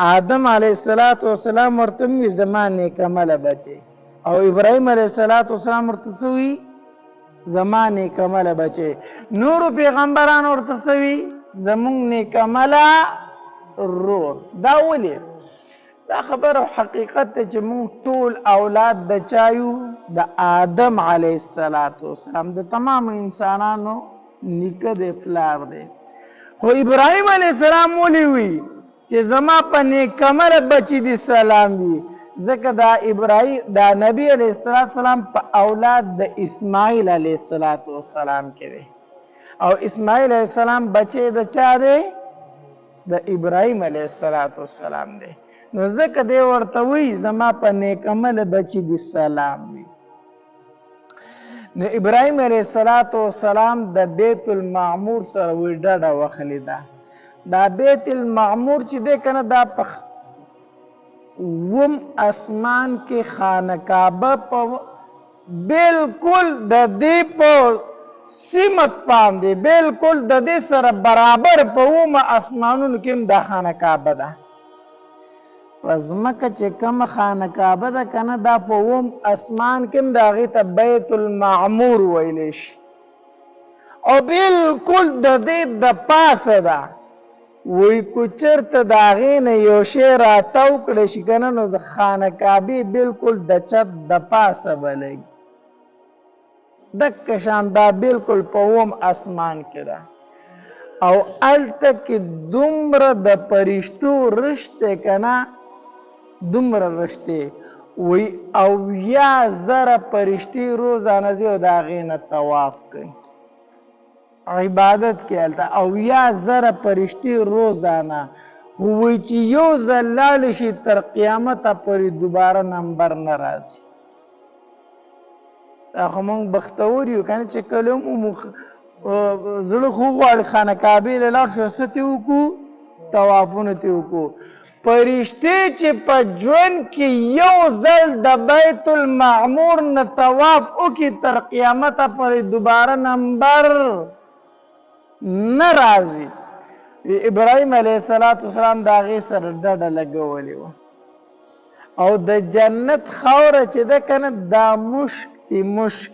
آدم علیه السلام ورته وي زما نیکمله بچی او ابراهیم علیه السلام ورته څه وي زما نیکمله بچی نورو پیغمبران ورته څه وي زمونږ نیکمله رور دا ولې دا خبر او حقیقت ته چې موږ ټول اولاد د چایو د آدم علیه السلام د تمام انسانانو نیکه دی پلار دی خو ابراهیم علیه السلام ولې وي چې زما په نیک عمله بچي دي سلام وي ځکه دا نبی علیه السلام په اولاد د اسماعیل علیه السلام کې دی او اسماعیل علیه السلام بچی د چا دی د ابراهیم علیه السلام دی نو ځکه دی ورته وی زما په نیک عمله بچي دي سلام وي نو ابراهیم علیه السلام د بیت المعمور سره وی ډډه وخلی ده دا بیت المعمور چې دی کنه دا په وم اسمان کې خانه کعبه په بالکل د دې په سمت باندې بالکل د دې سره برابر په وم اسمانونو کې د خانه کعبه ده پزمکه چې کوم خانه کعبه ده کنه دا په وم اسمان کې د هغې ته بیت المعمور ویلی شي او بالکل د دې د پاسه ده وی کو چرته د هغې نه یو شی راتاو کړی شي که نه نو د خانه کعبې بالکل د چت د پاسه به لګي دکه شان دا بالکل په اوم اسمان کې ده او هلته کې دومره د فرشتو رشت دی که نه دومره رشت دی وی 80,000 فرشتې روزانه ځي او د هغې نه طواف کوي عبادت کې هلته 80,000 فرشتې روزانه خو وایي چې یو ځل لاړې شي تر قیامته پورې دوباره نمبر نه راځي دا خو موږ بختور یو که نه چې کله مو زړه خو غواړي خانه کعبې له لاړ شو څه ترې وکړو طوافونه ترې وکړو فرشتې چې په ژوند کې یو ځل د بیت المعمور نه طواف وکړي تر قیامته پورې دوباره نمبر نه راځي ابراهیم علیه السلام د هغې سره ډډه لګولې وه او د جنت خاوره چې ده که نه دا مشک دی مشک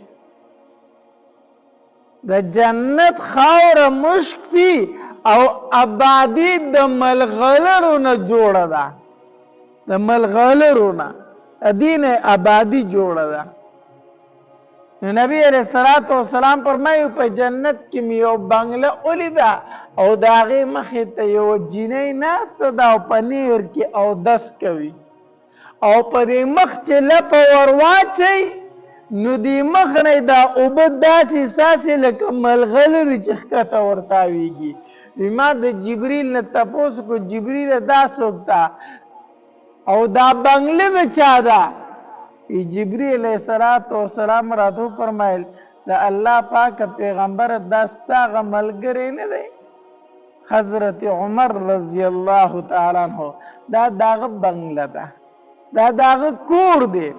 د جنت خاوره مشک دی او آبادي د ملغلرو نه جوړه ده د ملغلرو نه دې نه آبادي جوړه ده نو نبی علیه السلام فرمایي په جنت کې مې یو بنګله ولیده او د هغې مخې ته یو جینۍ ناسته ده او په نیر کې اودس کوي او په دې مخ چې لپه ور واچوي نو دې مخ نه دا اوبه داسې ساسې لکه ملغلرې چې ښکته ورتاویږي ما د جبریل نه تپوس کو جبریل دا څوک ده او دا بنګله د چا ده جبریل علیه السلام راته فرمایل د الله پاک پیغمبر دا ستا هغه ملګری نه دی حضرت عمر رضی الله تعالی عنہ دا د هغه بنګله ده دا د هغه کور دی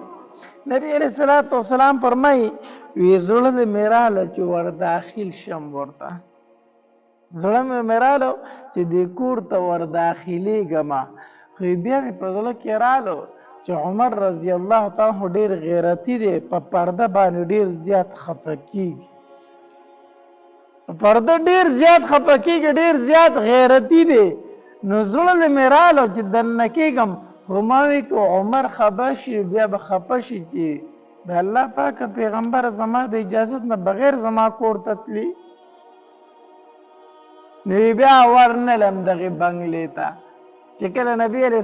نبی علیه السلام فرمایي وی زړه د مې راله چې ور داخل شم ورته زړه مې راله چې دې کور ته ور داخلېږمه خو بیا مې په زړه کې راله چې عمر رضی الله تعالی عنہ ډېر غیرتي دی په پرده باندې ډېر زیات خفه کېږي په پرده ډېر زیات خفه کېږي ډېر زیات غیرتي دی نو زړه مې راله چې دننه کېږم خو ما وی که عمر خفه شي بیا به خفه شي چې د الله پاک پیغمبر زما د اجازت نه بغیر زما کور ته تلي نو بیا ورنلم دغې بنګلې ته چې کله نبی علیه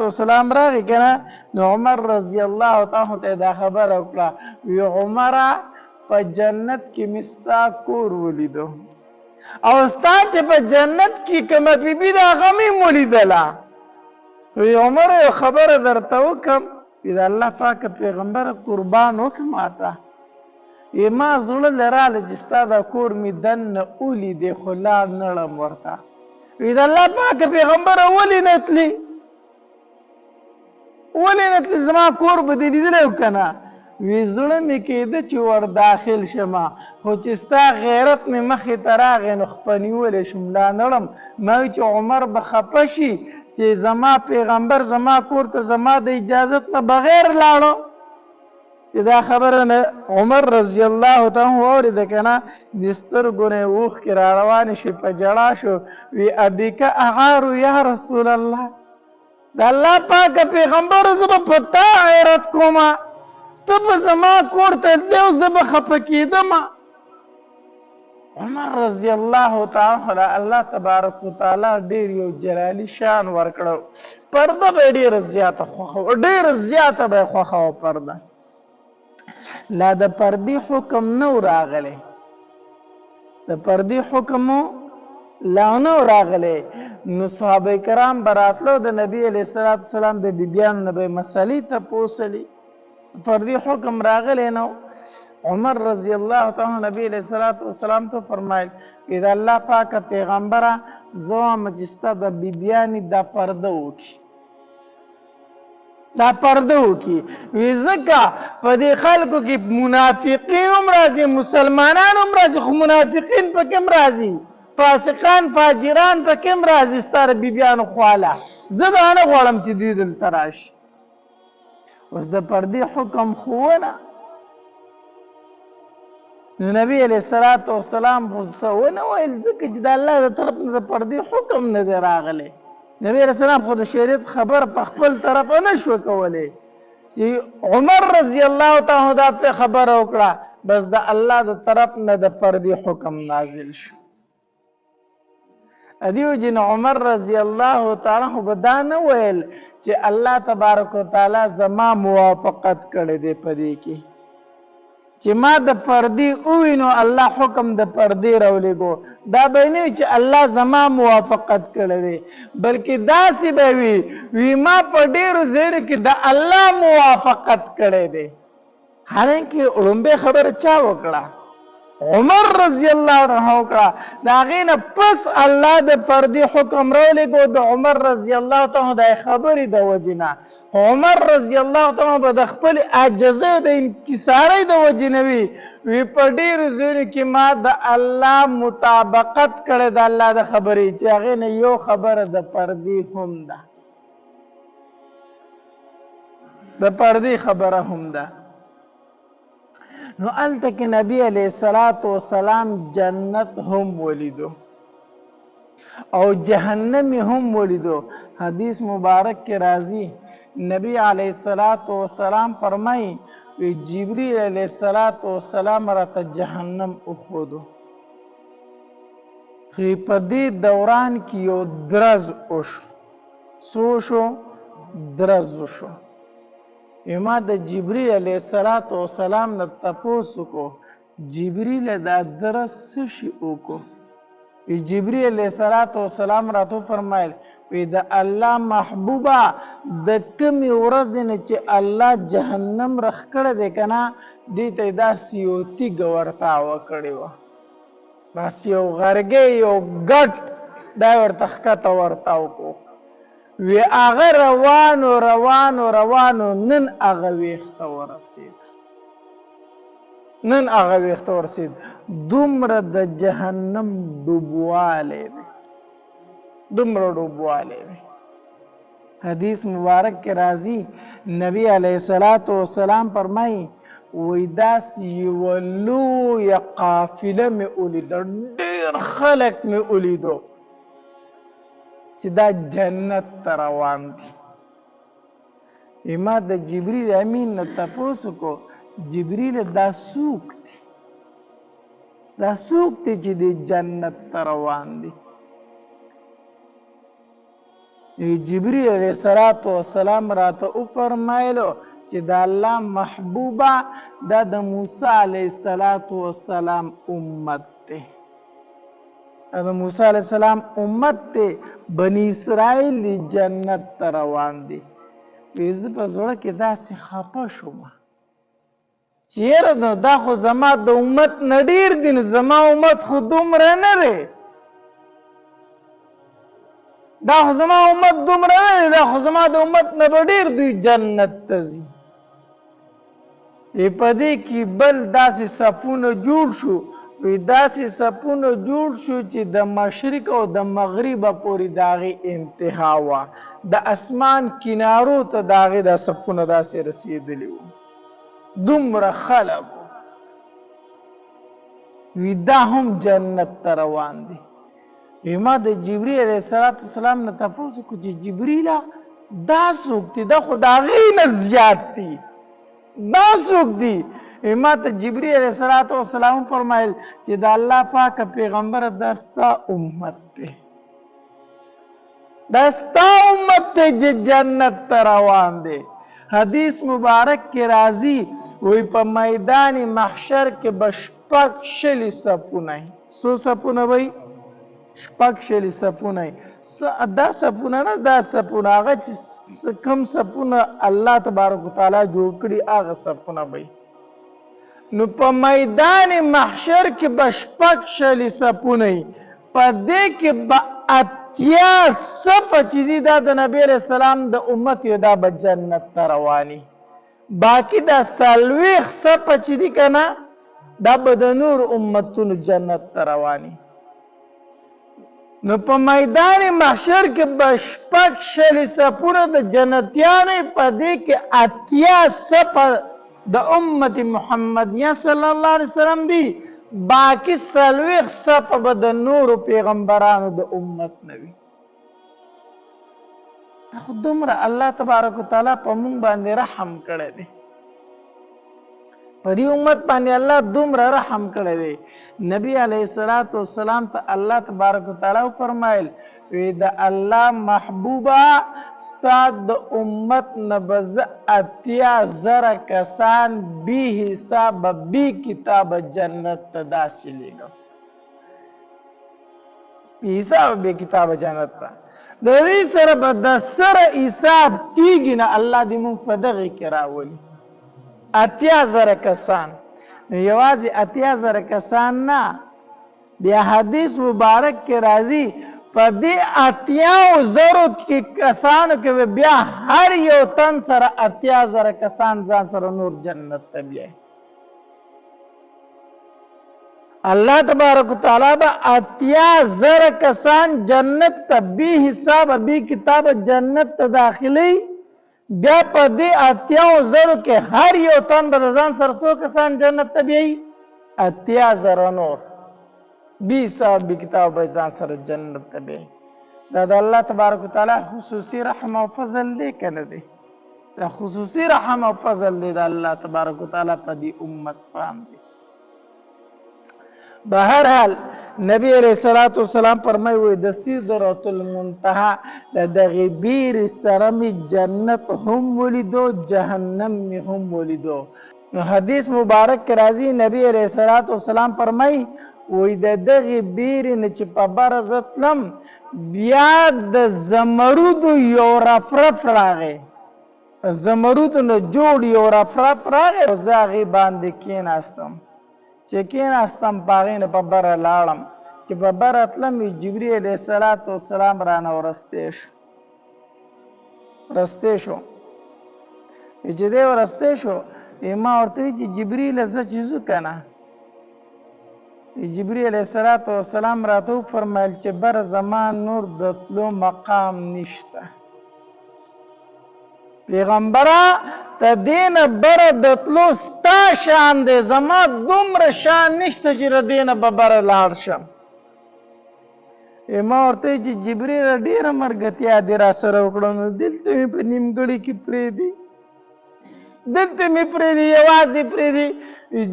السلام راغی که نه نو عمر رضی الله تعالی ته دا خبره وکړه وی عمره په جنت کې مې ستا کور ولیدو او ستا چې په جنت کې کومه بیبي ده هغه مې ولیدله وی عمر یو خبره درته وکړم د الله پاک پیغمبر قربان وکړه ماته ما زړه لراله چې ستا دا کور مې دننه ولیدې خو لاړ نړم ورته وی د الله پاک پیغمبره ولې نه تلي زما کور به دې لیدلی و که نه وی زړه مې کېده چې ور داخل شمه خو چې ستا غیرت مې مخې ته راغی نو خپه نیولی شم لا نړم ما وی چې عمر به خفه شي چې زما پیغمبر زما کور ته زما د اجازت نه بغیر لاړو چې دا خبره نه عمر رضی الله تعالی واورېده که نه د سترګو نه یې اوښکې راروانې شوې په ژړا شو وی ابیکه اعارو یا رسول الله د الله پاک پیغمبر زما پتا غیرت کوما تب زما کور ته دیو زما خپکیدم عمر رضی الله تعالی الله تبارک وتعالی ډیر یو جلالی شان ورکړو پرده به ډیر زیاته خوخه ډیر زیاته به خوخه پرده لا د پردی حکم نو راغله د پردی حکم لا نو راغله نو صحابه کرام براتلو د نبی علیہ الصلوۃ والسلام د بیبیان نبی مسلې ته پوسلی پردی حکم راغله نو عمر رضی الله تعالی نبی علیہ الصلوۃ والسلام ته فرمایل اذا الله پاک پیغمبره زو مجستا د بیبیان د پرده وکي دا پرده وکي وی زکه په دې خلکو کې منافقین هم راځي مسلمانان هم راځي خو منافقین په کوم راځي فاسقان فاجران په کوم راځي ستاره بیبیانو خواله زه دا نه غواړم چې دوی دلته راشي اوس د پردې حکم خوونه نو نبی علیہ الصلوۃ والسلام ونه ویل ځکه چې د الله د طرف نه د پردې حکم نه دی راغلی نبی علیہ السلام خو د شریعت خبر په خپل طرف نه شو کولی چې عمر رضی الله تعالی دا په خبره وکړه بس د الله د طرف نه د پردې حکم نازل شو ادیو جن عمر رضی الله تعالی خو بدا نه ویل چې الله تبارک وتعالی زما موافقت کړی دی پدې کې چې ما د پردې اوینو الله حکم د پردې راولېګو دا به نه چې الله زما موافقت کړی دی بلکې داسې به وي ما په ډېرو ځایونو کې د الله موافقت کړی دی حالانکه وړومبۍ خبره چا وکړه عمر رضی الله عنه وکړه د هغې نه پس الله د پردې حکم راولېږو د عمر رضی الله عنه د خبرې د وجې نه عمر رضی الله عنه به د خپلې عاجزۍ او د انکسارۍ د وجې نه وي په ډېرو ځایونو کې ما د الله مطابقت کړی د الله د خبرې چې هغې نه یو خبره د پردې هم ده د پردې خبره هم ده نو الته کې نبی علیہ الصلوۃ والسلام جنت هم ولیدو او جهنم هم ولیدو حدیث مبارک کې راځي نبی علیہ الصلوۃ والسلام فرمایي جبرئیل علیہ الصلوۃ والسلام راته جهنم اخودو خو په دې دوران کې یو درز وشو څه وشو درز وشو ما د جبرئیل علیہ الصلوۃ والسلام نه تپوس کو جبرئیل دا درس څه شي وکړو جبرئیل علیہ الصلوۃ والسلام راته فرمایل وی د الله محبوبه د کومې ورځې نه چې الله جهنم رخ کړی دی که نه دې ته یې داسې یو تیږه ورتاوه کړې وه داسې یو غرګۍ یو ګټ دا یې ورته ښکته ورتاو کو وی هغه روانو روانو روانو نن هغه ویښته ورسېد نن هغه ویښته ورسېد دومره د جهنم ډوبوالی دی دومره ډوبوالی دی حدیث مبارک کې راځي نبی علیہ الصلوۃ والسلام فرمایي وی داسې یوه لویه قافله مې ولیده ډېر خلک مې ولیدو چې دا جنت ته روان دي ما د جبرئیل امین نه تپوس کو جبرئیل دا څوک دی دا څوک دی چې د جنت ته روان دي جبرئیل علیہ الصلوۃ والسلام راته وفرمایلو چې د الله محبوبه دا د موسی علیہ الصلوۃ والسلام امت دی د موسی علیہ السلام امت ته بنی اسرائیل دی جنت ته روان دي زه په زړه کې داسې خفه شوم چې یاره نو دا خو زما د امت نه ډېر دي نو زما امت خو دومره نه دی دا خو زما امت دومره نه دی دا خو زما د امت نه به ډېر دوی جنت ته ځي په دې کې بل داسې صفونه جوړ شو داسې صفونه جوړ شو چې د مشرق او د مغرب پورې د هغې انتها وه د اسمان کنارو ته د هغې دا صفونه داسې رسېدلي وو دومره خلک وي دا هم جنت ته روان دي ما د جبرئیل علیہ السلام نه تپوس وکړو چې جبرئیله دا څوک دي؟ دا خو د هغې نه زیات دي. دا څوک دي؟ ما ته جبرئیل علیه السلام فرمایل چې د الله پاک پیغمبر دا ستا امت دی، دا ستا امت دی چې جنت ته روان دی. حدیث مبارک کې راځي وی په میدان محشر کې به شپږ شلي صفونه وي. څو صفونه وي؟ شپږ شلي صفونه وي. دا صفونه نه، دا صفونه هغه چې کوم صفونه الله تبارک وتعالی جوړ کړي هغه صفونه وي. نو په میدان محشر کې به شپږ شلي صفونه وي. په دې کې به اتیا صفه چې دي دا د نبی علیہ السلام د امت یو، دا به جنت ته رواني. باقي دا څلوېښت صفه چې دي که نه دا به د نور امتونو جنت ته رواني. نو په میدان محشر کې به شپږ شلي صفونه د جنتیانو، په دې کې اتیا صفه د امت محمدیه صلی الله علیه وسلم دی. باقی څلوېښت صفه به د نورو پیغمبرانو د امت نه وي. خو دومره الله تبارک وتعالی په موږ باندې رحم کړی دی، په دې امت باندې الله دومره رحم کړی دی. نبی علیه السلام ته الله تبارک وتعالی فرمایل وی د الله محبوبه ستا د امت نه به زه 80,000 کسان بی حساب بی کتاب جنت ته داسې لیږم. بی حساب بی کتاب جنت ته د دې سره به د سره حساب کېږي نه. الله دې موږ په دغې کې راولي. 80,000 کسان، یوازې 80,000 کسان نه، بیا حدیث مبارک کې راځي په دې 80,000 کې کسانو کې بیا هر یو تن سره 80,000 کسان ځان سره نور جنت ته بیایي. الله تبارک وتعالی به 80,000 کسان جنت ته بی حساب بی کتاب جنت ته داخلي. بیا په دې 80,000 کې هر یو تن به ځان سره څو کسان جنت ته بیایي؟ 80,000 نور بی حساب بی کتاب به ځان سره جنت ته بیایي. دا د الله تبارک وتعالی خصوصي رحم او فضل دی که نه دی؟ دا خصوصي رحم او فضل دی د الله تبارک وتعالی په دې امت باندې. بهرحال نبی علیہ السلام فرمایي وي د سدرة المنتهى د دغې بیرې سره مې جنت هم ولیدو، جهنم مې هم ولیدو. نو حدیث مبارک کې راځي نبی علیہ السلام فرمایي وی د دغې بیرې نه چې په بره زه تلم بیا د زمرودو یو رفرف راغی، زمرودو نه جوړ یو رفرف راغی او زه هغې باندې کېناستم. چې کېناستم په هغې نه په بره لاړم. چې په بره تلم جبرئیل علیه السلام رانه ورستی شو. چې دی ورستی شو ما ورته وی چې جبرئیله زه چې ځو که نه؟ جبرئیل علیه السلام راته وفرمیل چې بره زما نور د تلو مقام نشته. پیغمبره ته دې نه بره د تلو ستا شان دی، زما دومره شان نشته چې د دې نه به بره لاړ شم. ما ورته وی چې جبرئیله ډېره مرګتیا دې را سره وکړه، نو دلته مې په نیمګړي کې پرېږدي، دلته مې پرېږدي، یوازې پرېږدي.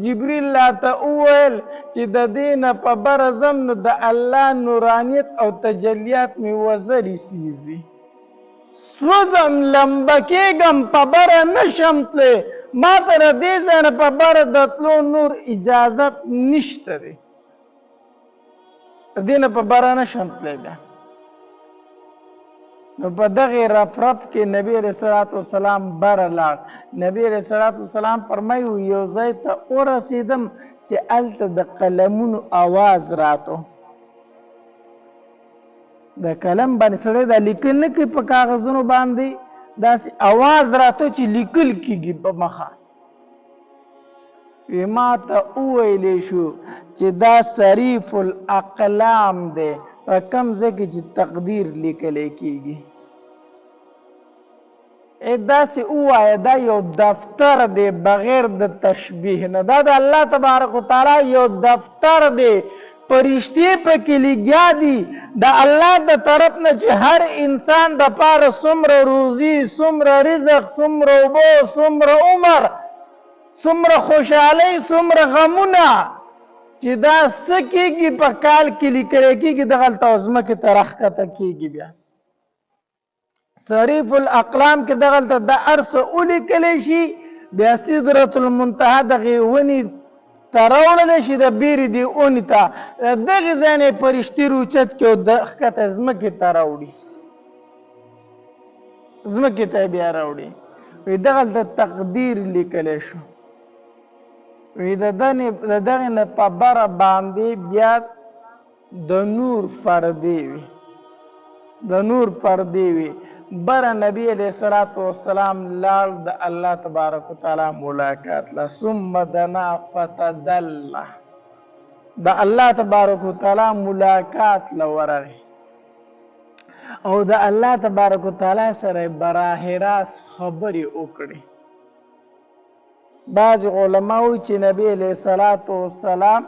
جبرئیل راته وویل چې د دې نه په بره ځم نو د الله نورانیت او تجلیات مې وزرې سیزي، سوځم لمبه کېږم، په بره نشم تلی. ما ته د دې ځای نه په بره د تلو نور اجازت نشته دی، د دې نه په بره نشم تلی. بیا نو په دغې رفرف کې نبی علیه السلام بره لاړ. نبی علیه السلام فرمایي یو ځای ته ورسېدم چې هلته د قلمونو اواز راتو. د قلم باندې سړی دا لیکل نه کوي په کاغذونو باندې، داسې اواز راتو چې لیکل کېږي په مخه. ما ته وویلی شو چې دا صریف الاقلام دی، په کوم ځای کې چې تقدیر لیکلی کېږي. داسې ووایه دا یو دفتر دی بغیر د تشبیه نه، دا د الله تبارک وتعالی یو دفتر دی پرشتي پکې لګیا دي د الله د طرف نه چې هر انسان د پاره څومره روزي، څومره رزق، څومره اوبه، څومره عمر، څومره خوشحالۍ، څومره غمونه چې دا څه کېږي په کال کې لیکل کېږي دغلته ځمکې ته راښکته کېږي. بیا صریف الاقلام کې دغلته د هر څه ولیکلی شي. بیا سدرة المنتهى دغې ونې ته راوړلی شي د بیرې دې اونې ته، دغې ځای نه یې فرشتي روچت کړي او د ښکته ځمکې ته راوړي، ځمکې ته بیا راوړي. وایي دغلته تقدیر لیکلی شو. وایي د دغې نه په بره باندې بیا د نور پردې وي، د نور پردې وي. بره نبی علیه الصلاة والسلام لاړ د الله تبارک وتعالی ملاقات له، ثم دنا فتدله، د الله تبارک وتعالی ملاقات له ورغی او د الله تبارک وتعالی سره براه راست خبرې وکړې. بعض علما وایي چې نبی علیه الصلاة والسلام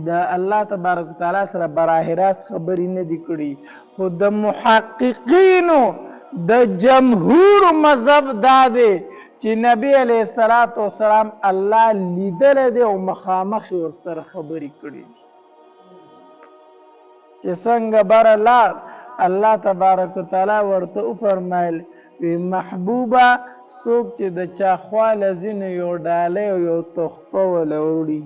د الله تبارک وتعالی سره براه راست خبرې نه دي کړي، خو د محققینو د جمهور مذهب دا دی چې نبی علیه الصلاة والسلام الله لیدلی دی او مخامخ ورسره خبرې کړي دي. چې څنګه بره لاړ الله تبارک وتعالی ورته وفرمایل وی محبوبه څوک چې د چا خواله ځینې یو ډالۍ او یو تحفه وله وړي،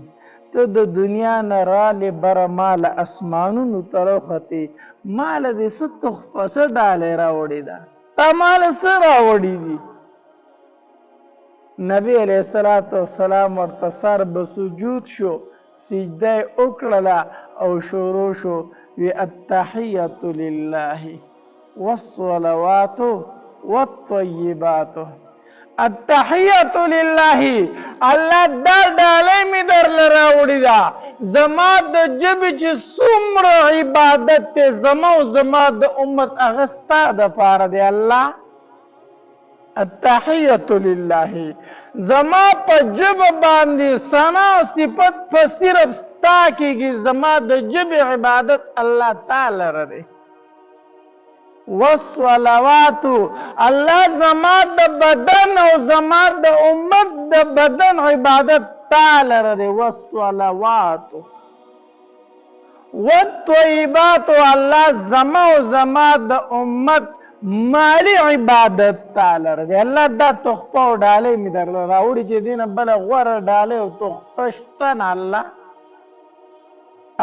ته د دنیا نه رالې بره ماله اسمانونو ته راوختې، ماله دې څه تحفه څه ډالۍ راوړې ده، تا ماله څه راوړي دي؟ نبی علیه الصلاة والسلام ورته سر به سجود شو، سجده یې وکړله او شروع شو وی التحیة لله والصلوات والطیبات. التحیة لله، الله دا ډالۍ مې درله راوړې ده، زما د ژبې چې څومره عبادت دی زما او زما د امت هغه ستا دپاره دی الله. التحیة لله، زما په ژبه باندې ثنا او صفت په صرف ستا کېږي، زما د ژبې عبادت الله تعالی لره دی. والصلوات، الله زما د بدن او زما د امت د بدن عبادت تعالی لره دی. والصلوات والطیبات، الله زما او زما د امت مالی عبادت تعالی لره دی. الله دا تحفه او ډالۍ مې درله راوړي چې دې نه بله غوره ډالۍ او تحفه شته نه الله.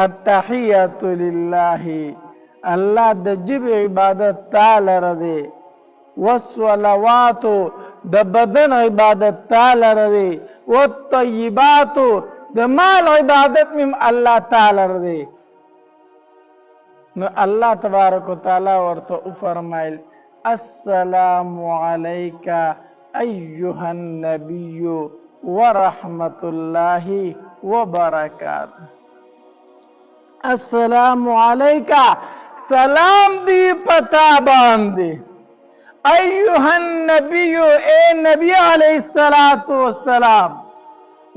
التحیة لله، الله د ژبې عبادت تعالی لره دی. والصلوات، د بدن عبادت تعالی لره دی. والطیبات، د مال عبادت مې الله تعالی لره دی. نو الله تبارک وتعالی ورته وفرمایل السلام علیک ایها النبی ورحمة الله وبرکاته. السلام علیک، سلام دی پتا باندې، ایها النبی، اے نبی علیہ الصلاة والسلام،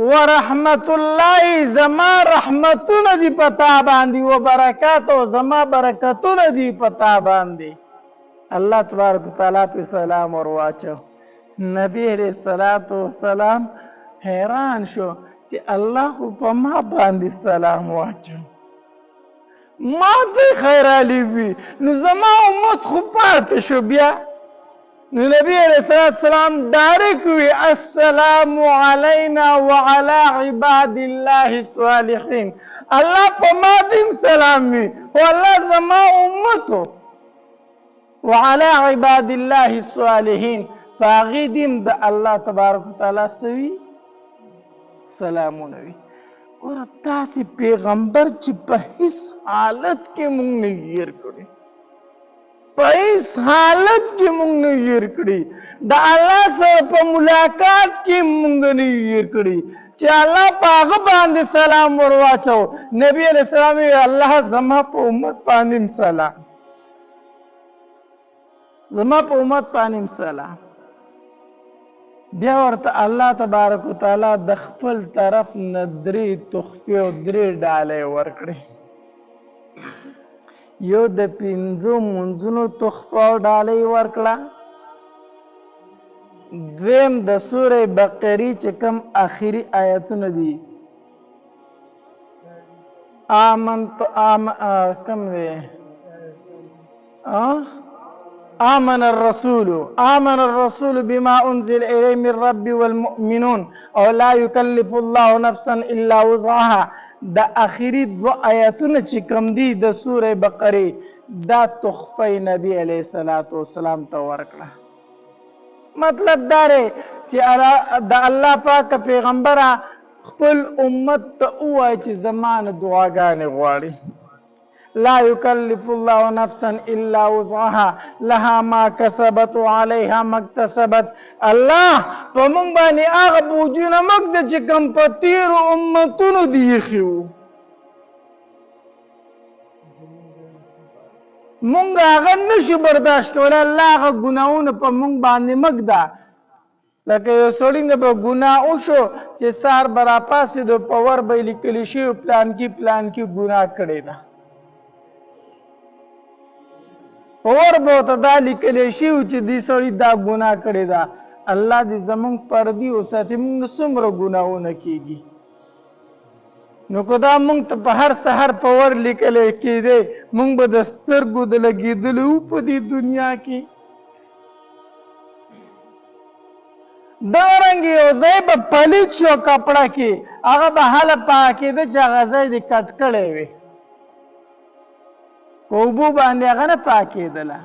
ورحمت الله، زما رحمتونه دی پتا باندې، و برکات، او زما برکتونه دی پتا باندې. الله تبارک وتعالی په سلام ور واچو. نبی علیہ الصلوۃ والسلام حیران شو چې الله خو په ما باندې سلام واچو، ما ته خیر علی وي، نو زما امت خو پاتې شو. بیا نو نبی علیہ السلام ډایرک وی السلام علینا وعلى عباد الله الصالحین، الله په ما دیم سلام وی او الله زما امتو وعلى عباد الله الصالحین فاغی دیم د الله تبارک وتعالی سوی سلامونه وی. ګوره تاسې پیغمبر چې په هیڅ حالت کې مونږ نه هیر کړي، په هیڅ حالت کې مونږ نه هیر کړي، د الله سره په ملاقات کې مونږ نه هیر کړي چې الله په هغه باندې سلام ور واچو. نبی علیہ السلام وی الله زما په امت باندې سلام، زما په امت باندې سلام. بیا ورته الله تبارک وتعالی د خپل طرف نه درې تحفې او درې ډالۍ ورکړې. یو د 5 منځونو تحفه او ډالۍ ورکړه، دویم د سوره بقرې چې کوم آخري آیتونه دي کم دی آمن الرسول بما انزل الیه من رب والمؤمنون او لا یکلف الله نفسا الا وسعها. د آخري 2 آیتونه چې کوم دي د سوره بقرې دا تحفه نبی علیه الصلاۃ والسلام ته ورکړه. مطلب دا دی چې د الله پاک پیغمبره خپل امت ته ووایي چې زمانه دعاګانې غواړي. لا یکلف الله نفسا الا وسعها لها ما کسبت وعليها ما اکتسبت. الله په موږ باندې هغه بوجونه مږده چې کوم په تیرو امتونو دي ایښي وو، مونږ هغه نشو برداشت کولی. الله هغه ګناهونه په مونږ باندې مږده. لکه یو سړي نه به ګناه وشو چې سهار به راپاڅېدو په ور به یې لیکلی شوي پلان کې ګناه کړې ده، په ور به ورته دا لیکلی شوي چې دې سړي دا ګناه کړې ده. الله دې زمونږ پردي وساتي، مونږ نه څومره ګناهونه کېږي. نو که دا مونږ ته په هر سحر په ور لیکلی کېدی، مونږ به د سترګو د لګېدلی وو په دې دنیا کې. دغرنګې یو ځای به پلیت شو کپړه کې، هغه به هله پاکېده چې هغه ځای دې کټ کړی وي، په اوبو باندې هغه نه پاکېدله.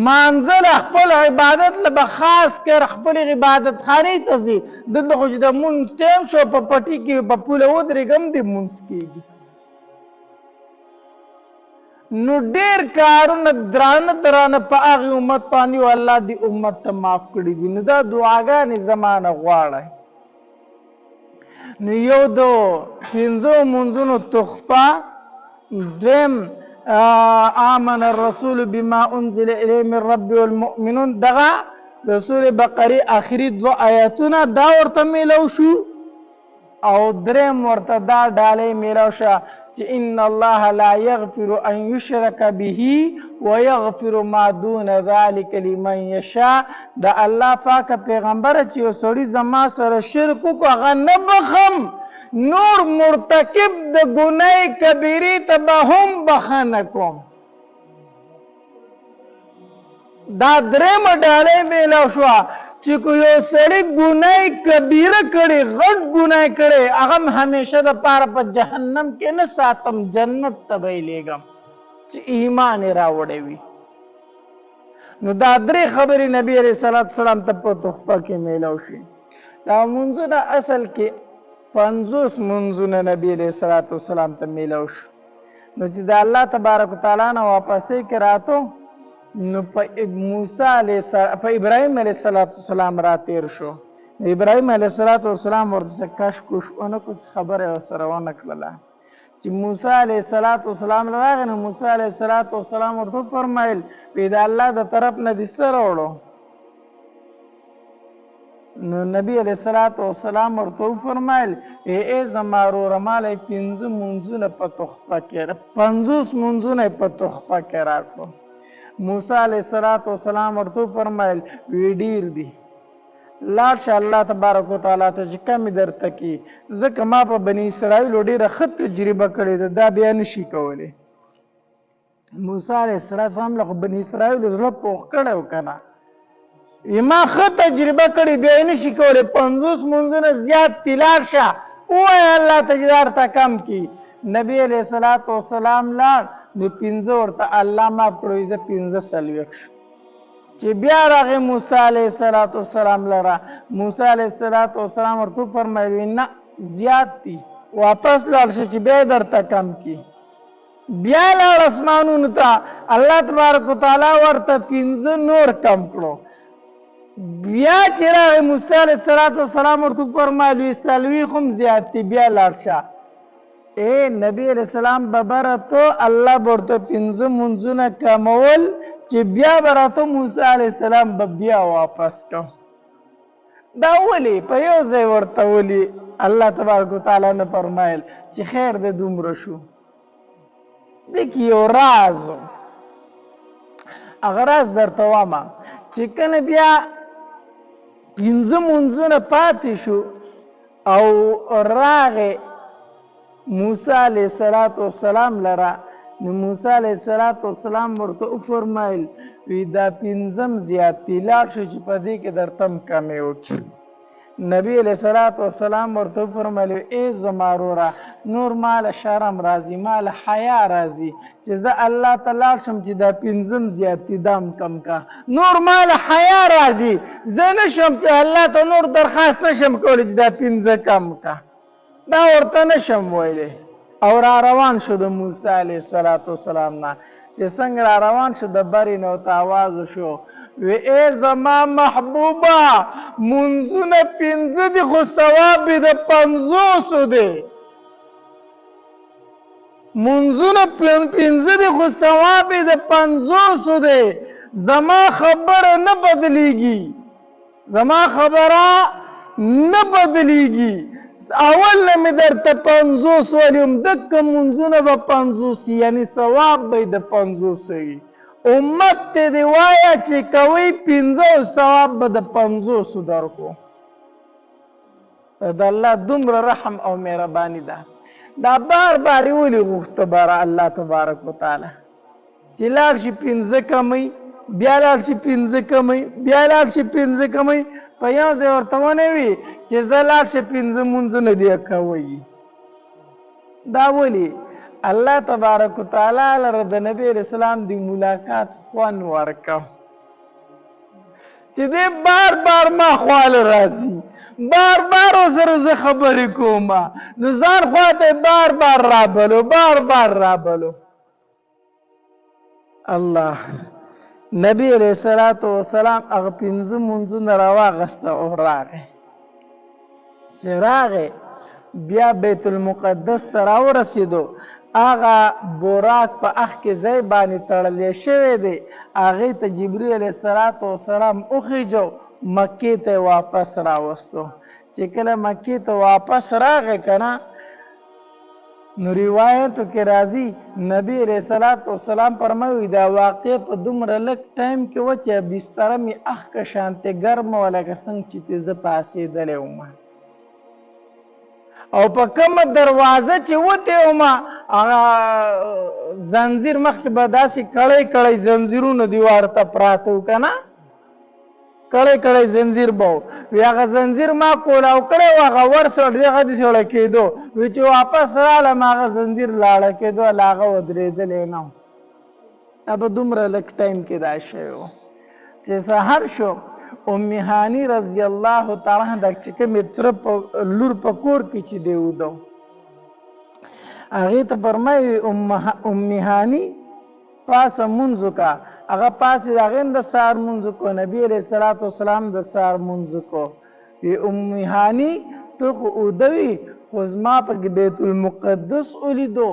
مانځل خپل عبادت له به خاص کر خپل عبادت خانې ته ځي. دلته خو چې د مونځ ټیم شو په پټي کې په پوله ودرېږم دې مونځ کېږي. نو ډېر کارونه درانه په هغې امت باندې و الله دې امت ته معاف کړي دي. نو دا دعاګانې زمانه غواړئ. نو یو د 5 منځونو تحفه، دویم آمن الرسول بما انزل الیه من رب والمؤمنون، دغه د سوره بقره آخري 2 آیاتونه دا ورته میلاو شو، او دریم ورته دا ډالۍ میلاو شه چې ان الله لا یغفر ان یشرک به ویغفر ما دون ذلک لمن یشاء. د الله پاک پیغمبر چې یو سړي زما سره شرک وکړو هغه نه بخم، نور مرتکب د ګناه کبیره ته به هم بخښنه کوم. دا درېمه ډالۍ میلاو شوه چې که یو سړي ګناه کبیره کړې، غټ ګناه کړې، هغه همیشه دپاره په جهنم کې نه ساتم، جنت ته به یې لیږم چې ایمان یې راوړی وي. نو دا 3 خبرې نبي علیه السلام ته په تحفه کې میلاو شي. دا منځونه اصل کې 50 منځونه نبی علیه السلام ته میلاو شو. نو چې د الله تبارک وتعالی نه واپسې کې راتو، نو په ابراهیم علیه السلام را تیر شو. ابراهیم علیه السلام ورته کش کوش ونه کو خبره سره ونه کړله چې موسی علیه السلام راغی. نو موسی علیه السلام ورته فرمایل په د الله د طرف نه دې څه راوړو؟ نو نبی علیه السلام ورته فرمایل ای زما وروره ماله 5 منځونه په تحفه کې 50 منځونه په تحفه کې راکړو. موسی علیه السلام ورته فرمایل وی ډیر دي، لاړ شه الله تبارک وتعالی ته چې کمې درته کړي، ځکه ما په بني اسرائیلو ډېره ښه تجربه کړې ده، دا بیا نشي کولی. موسی علیه السلام له خو بني اسرائیلو زړه پوخ کړی و که نه، ما ښه تجربه کړې بیا یې نشي کولی. 50 منځونه زیات دي، لاړ شه ووایه الله ته چې درته کم کړي. نبی علیه السلام لاړ، نو 15 ورته الله معاف کړو، زه 15 څلوېښت شو. چې بیا راغی موسی علیه السلام لره، موسی علیه السلام ورته فرمایل نه زیات دي، واپس لاړ شه چې بیا درته کم کړي. بیا لاړ اسمانونو ته، الله تبارک وتعالی ورته 15 نور کم کړو. بیا چې راغی موسی علیه السلام ورته فرمایل څلوېښت هم زیات دي، بیا لاړ شه. نبی علیہ السلام ببرته الله ورته 15 منځونه کمول چې بیا برته موسی علیہ السلام بیا واپس کو. دا ولی په یو ځای ورته ولی الله تبارک وتعالی نه فرمایل چې خیر دې دومره شو. دیکھ یو راز هغه راز درته وایم چې کله بیا پنځه مونځونه پاتې شو او راغې موسی علیه السلام لره نو موسی علیه السلام ورته وفرمایل وی دا پنځم زیات دي لاړ شو چې په دې کې درته هم کمې وکړي نبی علیه السلام ورته وفرمایل ای زما وروره نور مال شرم راځي مال حیا راځي چې زه الله ته لاړ شم چې دا پنځم زیات دي دا هم کم کا نور مال حیا راځي زه نه شم چې الله ته نور درخواست نشم کولی چې دا پنځه کم کا دا ورته نشم ویلی او را روان شو د موسی علیه السلام نه چې څنګه را روان شو د برې نه ورته آواز وشو وی ای زما محبوبه منځونه پنځه دي خو ثواب یې د 50 دی منځونه پنځه دي خو ثواب یې د 50 دی زما خبره نه بدلیږي زما خبره نه بدلیږي اول نه مې درته 50 ولیم دکه منځونه به 50 یعنی ثواب به د 50 وي امت ته دی وایه چې کوئ 15 ثواب به د 50 درکو د الله دومره رحم او مهرباني ده دا بار بار یې ولې غوښته باره الله تبارک وتعالی چې لاړ شي 15 کمئ بیا لاړ شي 15 کمئ بیا لاړ شي 15 کمئ په یو ځای ورته ونه وي چې زه لاړ شي 15 مونځونه دې کوئ دا ولې الله تبارک وتعالی لره د نبی علیه السلام د ملاقات خوند ورکړ چې دی بار بار ما خواله راځي بار بار ورسره زه خبرې کوم نو ځان خواته بار بار رابلو الله نبی علیه السلام هغه 15 مونځونه راواغسته او راغی چې راغی بیا بیت المقدس ته راورسېدو هغه براق په اخ کې ځای باندې تړلی شوی دی هغې ته جبریل علیه السلام وخیجو مکې ته یې واپس راوستو چې کله مکې ته واپس راغی که نه نو روایتو کې راځي نبی علیه السلام فرمایي دا واقع په دومره لږ ټایم کې وه چې بستره مې اخ که شانتې ګرمه وه لکه څنګه چې ته زه پاسېدلی وم او په کومه دروازه چې وتې وم هغه زنځیر مخکې به داسې کړی زنځیرونه دیوار ته پراته وو که نه کړی زنځیر به و وی هغه زنځیر ما کولاو کړی و هغه ورسړ دغه داسې وړه کېدو وی چې واپس رالم هغه زنځیر لاړه کېدو هله هغه ودرېدلی نه و دا به دومره لږ ټایم کې دا شوی و چې سهار شو ام هانی رضی الله تعالی عنها چې کومې تره لور په کور کې چې دی وده هغې ته فرمایي ام هانی پاسه مونځ وکړه هغه پاسې د هغې هم د سهار مونځ وکړو نبي علیه السلام د سهار مونځ وکړو وی ام هانی ته خو اوده وي خو زما پکې بیت المقدس ولیدو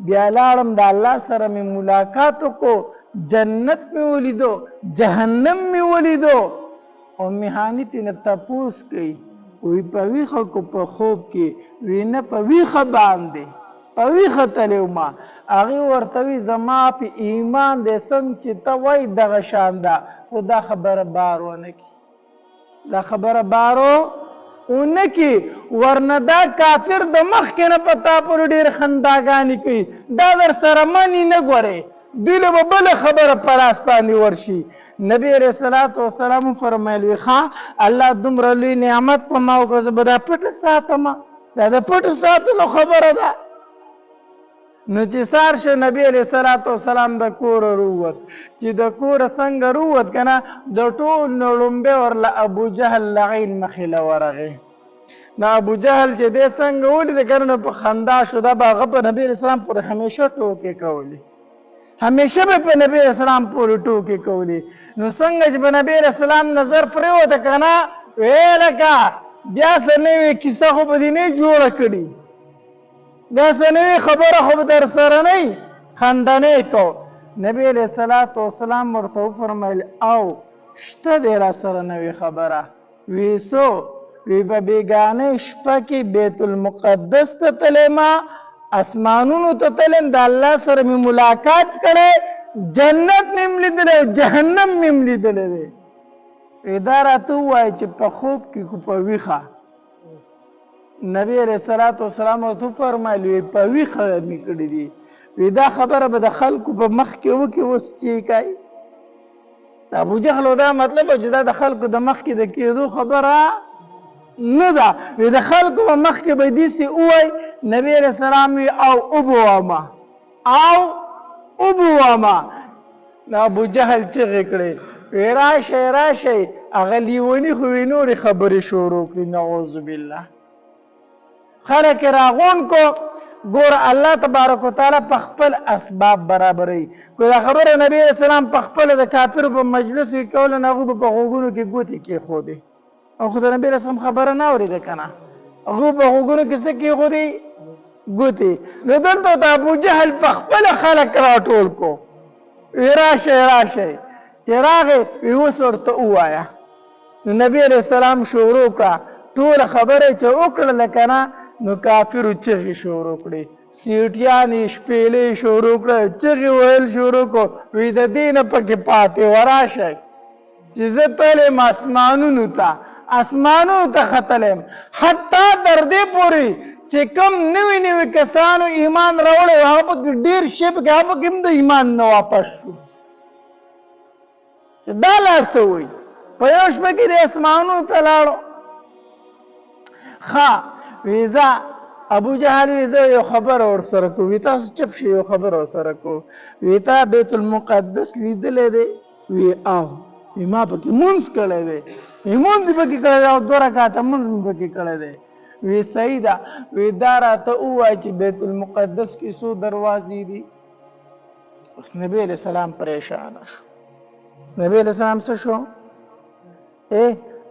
بیا لاړم د الله سره مې ملاقات وکړو جنت مې ولیدو جهنم مې ولیدو ام هانی ترېنه تپوس کوي وی په ویښه کو په خوب کې وی نه په ویښه باندې په ویښه تللی ومه هغې ورته وي زما په ایمان دی څنګه چې ته وایي دغه شان ده خو دا خبره بار ونه کړي دا خبره بارو ونه کړي ورنه دا کافر د مخکې نه په تا پورې ډېرې خنداګانې کوي دا در سره مني نه ګورې دوی له به بله خبره په لاس باندې ورشي نبي علیه السلام فرمایل وي ښه الله دومره لوی نعمت په ما وکړه زه به دا پټه ساتمه دا د پټو ساتلو خبره ده نو چې سار شو نبی علیه السلام د کوره رووت چې د کوره څنګه رووت که نه د ټول نه لومبی ورله ابوجهل لعین مخې له ورغې نو ابوجهل چې دی څنګه ولیده که نه نو په خندا شو دا به هغه په نبي علیه السلام پورې همیشه ټوکې کولې همیشه به په نبی علیه السلام پورې ټوکې کولې نو څنګه چې په نبی علیه السلام نظر پرېوته که نه ویې لکه بیا څه نوې کیسه خو به دې نه جوړه کړي بیا څه نوې خبره خو به در سره نه وي خندنې کو نبی علیه السلام ورته وفرمیل او شته دی را سره نوې خبره وی څو وی په بېګانۍ شپه کې بیت المقدس ته تللی ما اسمانونو ته تلم د الله سره می ملاقات کړي جنت مم لیدل او جهنم مم لیدل دي اداره تو وای چې په خوب کې کو په ویخه نبی علیہ الصلوۃ والسلام تو فرمایلی په ویخه می کړی دي دا خبره به د خلکو په مخ کې وکي وس چې کوي ابو جهل دا مطلب چې دا د خلکو د مخ کې د کېدو خبره نه ده د خلکو په مخ کې به دي سي وای نبی علیہ السلام او ابواما ابو جهل چغې کړې راشه هغه لیونی خو نورې خبرې شروع کړې نعوذ بالله خلک راغون کو ګور الله تبارک وتعالى په خپل اسباب برابرې کو دا خبره نبی رسول الله په خپل د کافر په مجلس کې کول نه غو په غوګونو کې ګوتی کې خو دي او خدای نبی رسول الله خبره نه اورید کنه هغه په غوګونو کې څه کې خو دي ګوتی نو دلته د ابو جهل په خپل خلک راټول کو راشه چراغه یو ورته وایا نو نبی علیہ السلام شروع کړه ټول خبره چې وکړه کنه نو کافر چغې شروع کړې سیټیانې شپېلې شروع کړه چغې ویل شروع کو وی د دین پکې پاتې وراشه چې زه تلم اسمانونو ته ختلم حتی در دې پورې چې کم نوي کسانو ایمان راوړی هغه پکې ډېر شی پکې هغه پکې هم د ایمان نه واپس شو چې دا لاس وي په یو شپه کې د اسمانونو ته لاړو ویزا ابو جهل ویزا یو خبر اور سره کو وی تاسو چپ شي یو خبر اور سره کو وی تا بیت المقدس لیدلې دی وی ما پکې مونږ کړه دی مونږ پکې کړه او دوه رکعات مونږ پکې کړه دی وی سیدا وی دارا ته وای چې بیت المقدس کې څو دروازې دي اوس نبی علیہ السلام پریشان نبی علیہ السلام څه شو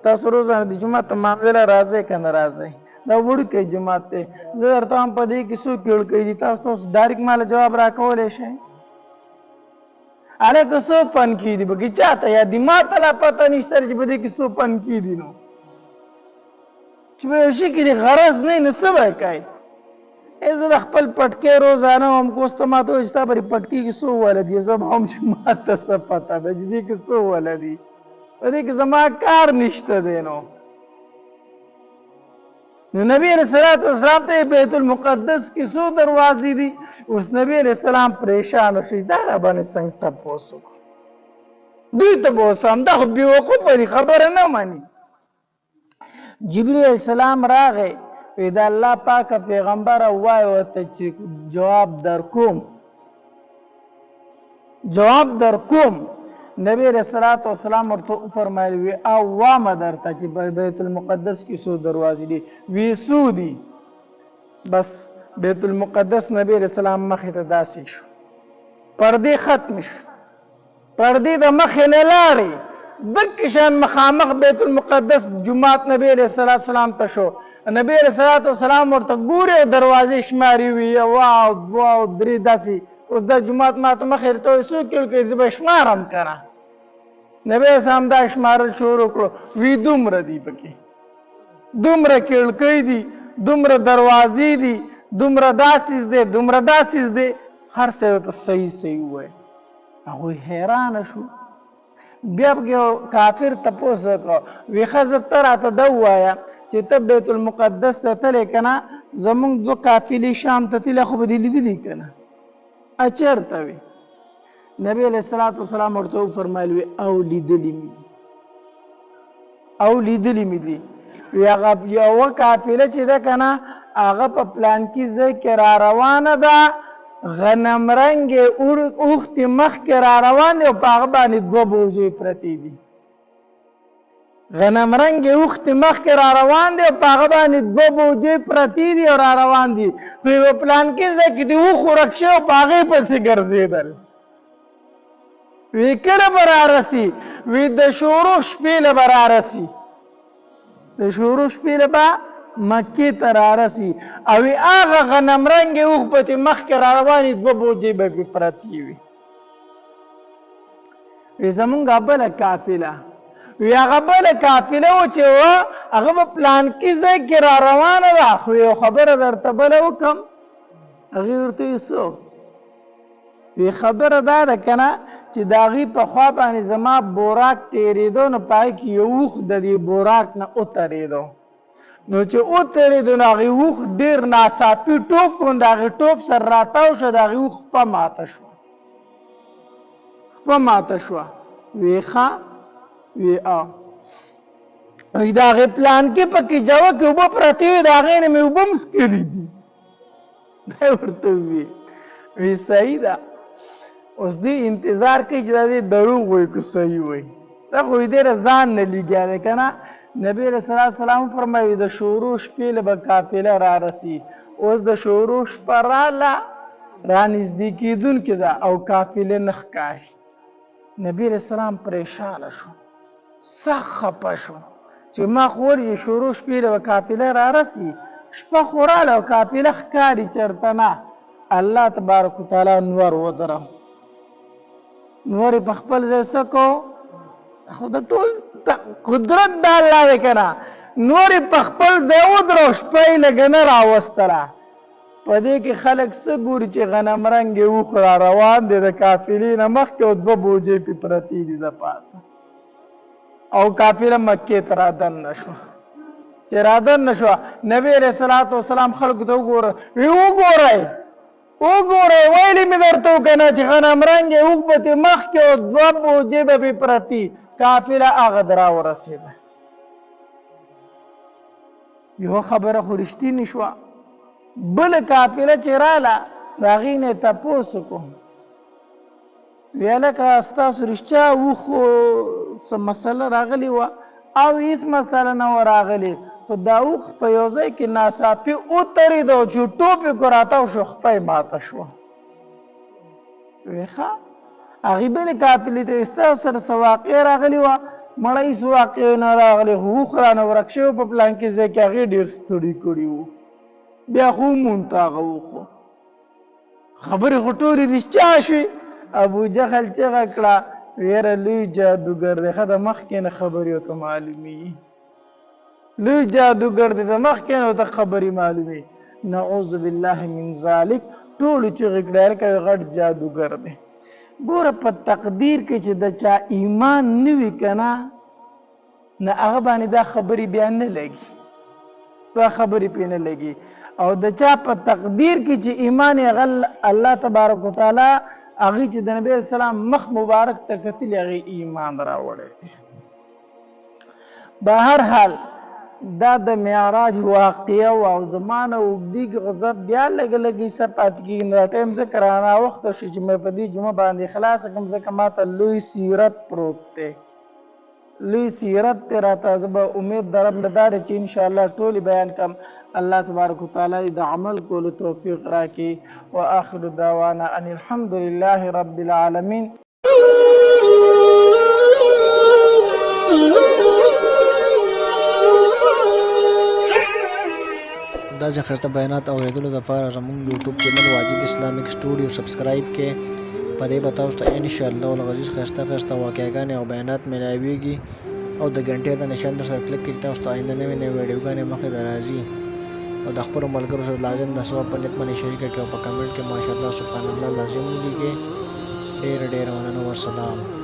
تاسو روزانه د جمعه ته منځله راځئ که نه راځئ دا وړوکی جماعت دی زه درته هم په دې کې څوک جوړ کوي دي تاسو ډایرکټ ماله جواب راکولی شئ هلکه څو پنکي دي پکې چاته یاد دي ما ته لا پته نشته چې په دې کې څو پنکي دي نو چې په یو شي کې د غرض نه نو څه به کوئ زه د خپل پټکې روزانه هم کوس ته ما ته وایي چې ستا پرې پټکي کې څو واله دي زه به هم چې ما ته څه پته ده چې دې کې څو واله دي په دې کې زما کار نشته دی نو نبی علیہ السلام ته بیت المقدس کې څو دروازې دي اوس نبی علیہ السلام پریشان شو دا را باندې څنګه تاسو دوی ته وسم دا خو بیوقوف دي خبره نه مانی جبرئیل علیہ السلام راغی دا الله پاک پیغمبر وای ورته چې جواب درکوم نبی رسول الله والسلام ورته فرمایلی وی او وامه درته چې بیت المقدس کې څو دروازې دي وی څو دي بس بیت المقدس نبی رسول الله مخې ته داسې شو پردې ختم شو پردې د مخې نه لاړې دک شان مخامخ بیت المقدس جمعات نبی علیہ السلام ته شو نبی علیہ السلام ورته ګوري دروازې شماري وی واو درې داسې اوس د جمعات ماته مخې ته څو کېل کې زه به شمارم کنه نبی اسلام دا شمارل شروع کړو وی دومره دي پکې دومره کېلکۍ دي دومره دروازې دي دومره داسې دي هر څه ورته صحیح ووایي هغوی حیرانه شو بیا پکې کافر تپوس وکړو وی ښځه ته راته ده ووایه چې ته بیت المقدس ته تلې که نه زمونږ دوه قافلې شام ته تللی خو به دې لیدلي که نه چېرته وي نبی علیہ الصلوۃ والسلام ورته وفرمایل وی او لیدلی مې دي وی هغه یوه قافله چې ده که نه هغه په پلان کې ځای کې را روانه ده غنم رنګې اوښتې مخکې را روان دي او په هغه باندې دوه بوجۍ پرتې دي غنم رنګې اوښتې مخکې را روان دي او په هغه باندې دوه بوجۍ پرتې دي او را روان دي خو یوه پلان کې ځای کې د اوښ ورک شوی او په هغې پسې ګرځېدل وی کله به رارسي وی د شروع شپې له به رارسي د شروع شپې له به مکې ته رارسي او هغه غنم رنګې اوښ پتې مخکې را روانې دوه بوجۍ به پې پرتې وي وی زمونږ بله قافله وی هغه بله قافله و چې وه هغه به پلانکي ځای کې را روانه ده خو یو خبره درته بله وکړم هغې ورته ویل څه وی خبره دا ده که نه چې د هغې په خوا باندې زما بوراک تېرېدو نو په هغې کې یو اوښ د دې بوراک نه وترېدو نو چې وترېدو نو هغې اوښ ډېر ناڅاپي ټوپ کړو د هغې ټوپ سره راتاو شو د هغې اوښ خپه ماته شوه وی ښه وی وی د هغې پلانکې پکې جوه کې اوبه پرتې وې د هغې نه مې اوبه هم څکلي دي دی ورته وی صحیح ده اوس دې انتظار کوي چې دا دې دروغ وایي که صحیح وایي دا خو یې ډېره ځان نه لګیا دی که نه نبی علیه صلات وسلام فرمایي د شورو شپې له به قافله را رسي اوس د شورو شپه راله را نږدې کېدونکې ده او قافله نه ښکاري نبی علیه السلام پریشانه شو سخت خفه شو چې ما خو ورې شورو شپې له به قافله را رسي شپه خو راله او قافله ښکاري چېرته نه الله تبارک وتعالی نور ودرو نور په خپل ځای څه کو خو د ټول قدرت د الله دی که نه نور په خپل ځای ودرو شپه یې لږه نه راوستله په دې کې خلک څه ګوري چې غنم رنګې اوښ را روان دی د قافلې نه مخکې او 2 بوجۍ پې پرتې دي د پاسه او قافله مکې ته رادننه شوه چې رادننه شوه نبي علیه صلات وسلام خلکو ته وګوره وی وګورئ ویلې مې درته وکنه چې غنم رنګې اوښ به ترې مخکې او 2 بوجۍ به پې پرتې قافله هغه ته راورسېده یوه خبره خو رښتینې شوه بله قافله چې راله د هغې نه یې تپوس وکړو وی هلکه ستاسو رښتیا اوښ څه مسله راغلې وه او هېڅ مسله نه وه راغلې خو دا اوښ په یو ځای کې ناڅاپي وترېده او چې ټوپ یې کړو راتاو شو خپه یې ماته شوه وی ښه هغې بلې قافلې ته ستاسو سره څه واقعه راغلې وه مړه هېڅ واقعه نه راغلې خو اوښ رانه ورک شوی په پلانکي ځای کې هغې ډېر ستړي کړي وو بیا خو ومونته هغه اوښ خبرې خو ټولې رښتیا شوې ابوجهل چغه کړه ویره لوی جادوګر دی ښه د مخکې نه خبرې ورته معلومېږي لوی جادوګر دی د مخکې نه ورته خبرې معلومېږي نعوذ بالله من ذلک ټولو چغې کړه هلکه غټ جادوګر دی ګوره په تقدیر کې چې د چا ایمان نه وي که نه نه هغه باندې دا خبرې بیا نه لګي دا خبرې پې نه لګي او د چا په تقدیر کې چې ایمان یې الله تبارک وتعالی هغې چې د نبي علیه السلام مخ مبارک ته کتلي هغې ایمان راوړی دی به هر حال دا د معراج واقعه و او زما نه اوږدېږي خو زه بیا لږه لږه څه پاتې کېږي نو دا ټایم ځکه را ناوخته شو چې مې په دې جمعه باندې خلاصه کړم ځکه ما ته لوی سیرت پروت دی لوی سیرت دی راته زه به امید د رب نه دا دی چې انشاءالله ټولې بیان کړم الله تبارک وتعالی د عمل کولو توفیق راکړي واخر دعوانا ان الحمد لله رب العالمین دا چې خرڅه بیانات اوریدلو لپاره زموږ یوټیوب چینل واجد اسلامیک سټوډیو سبسکرایب کړئ په دې به تاسو ته انشاءالله العزیز ښایسته واقعګانې او بیانات میلاویږي او د غنټې د نشان در سره کلیک کړئ تاسو ته آینده نوې ویډیوګانې مخې ته راځي او د خپلو ملګرو سره لازم د ثواب په نیت باندې شریکه کړئ او په کمنټ کې ماشاءالله سبحان الله لازم ولیکئ ډېره مننه والسلام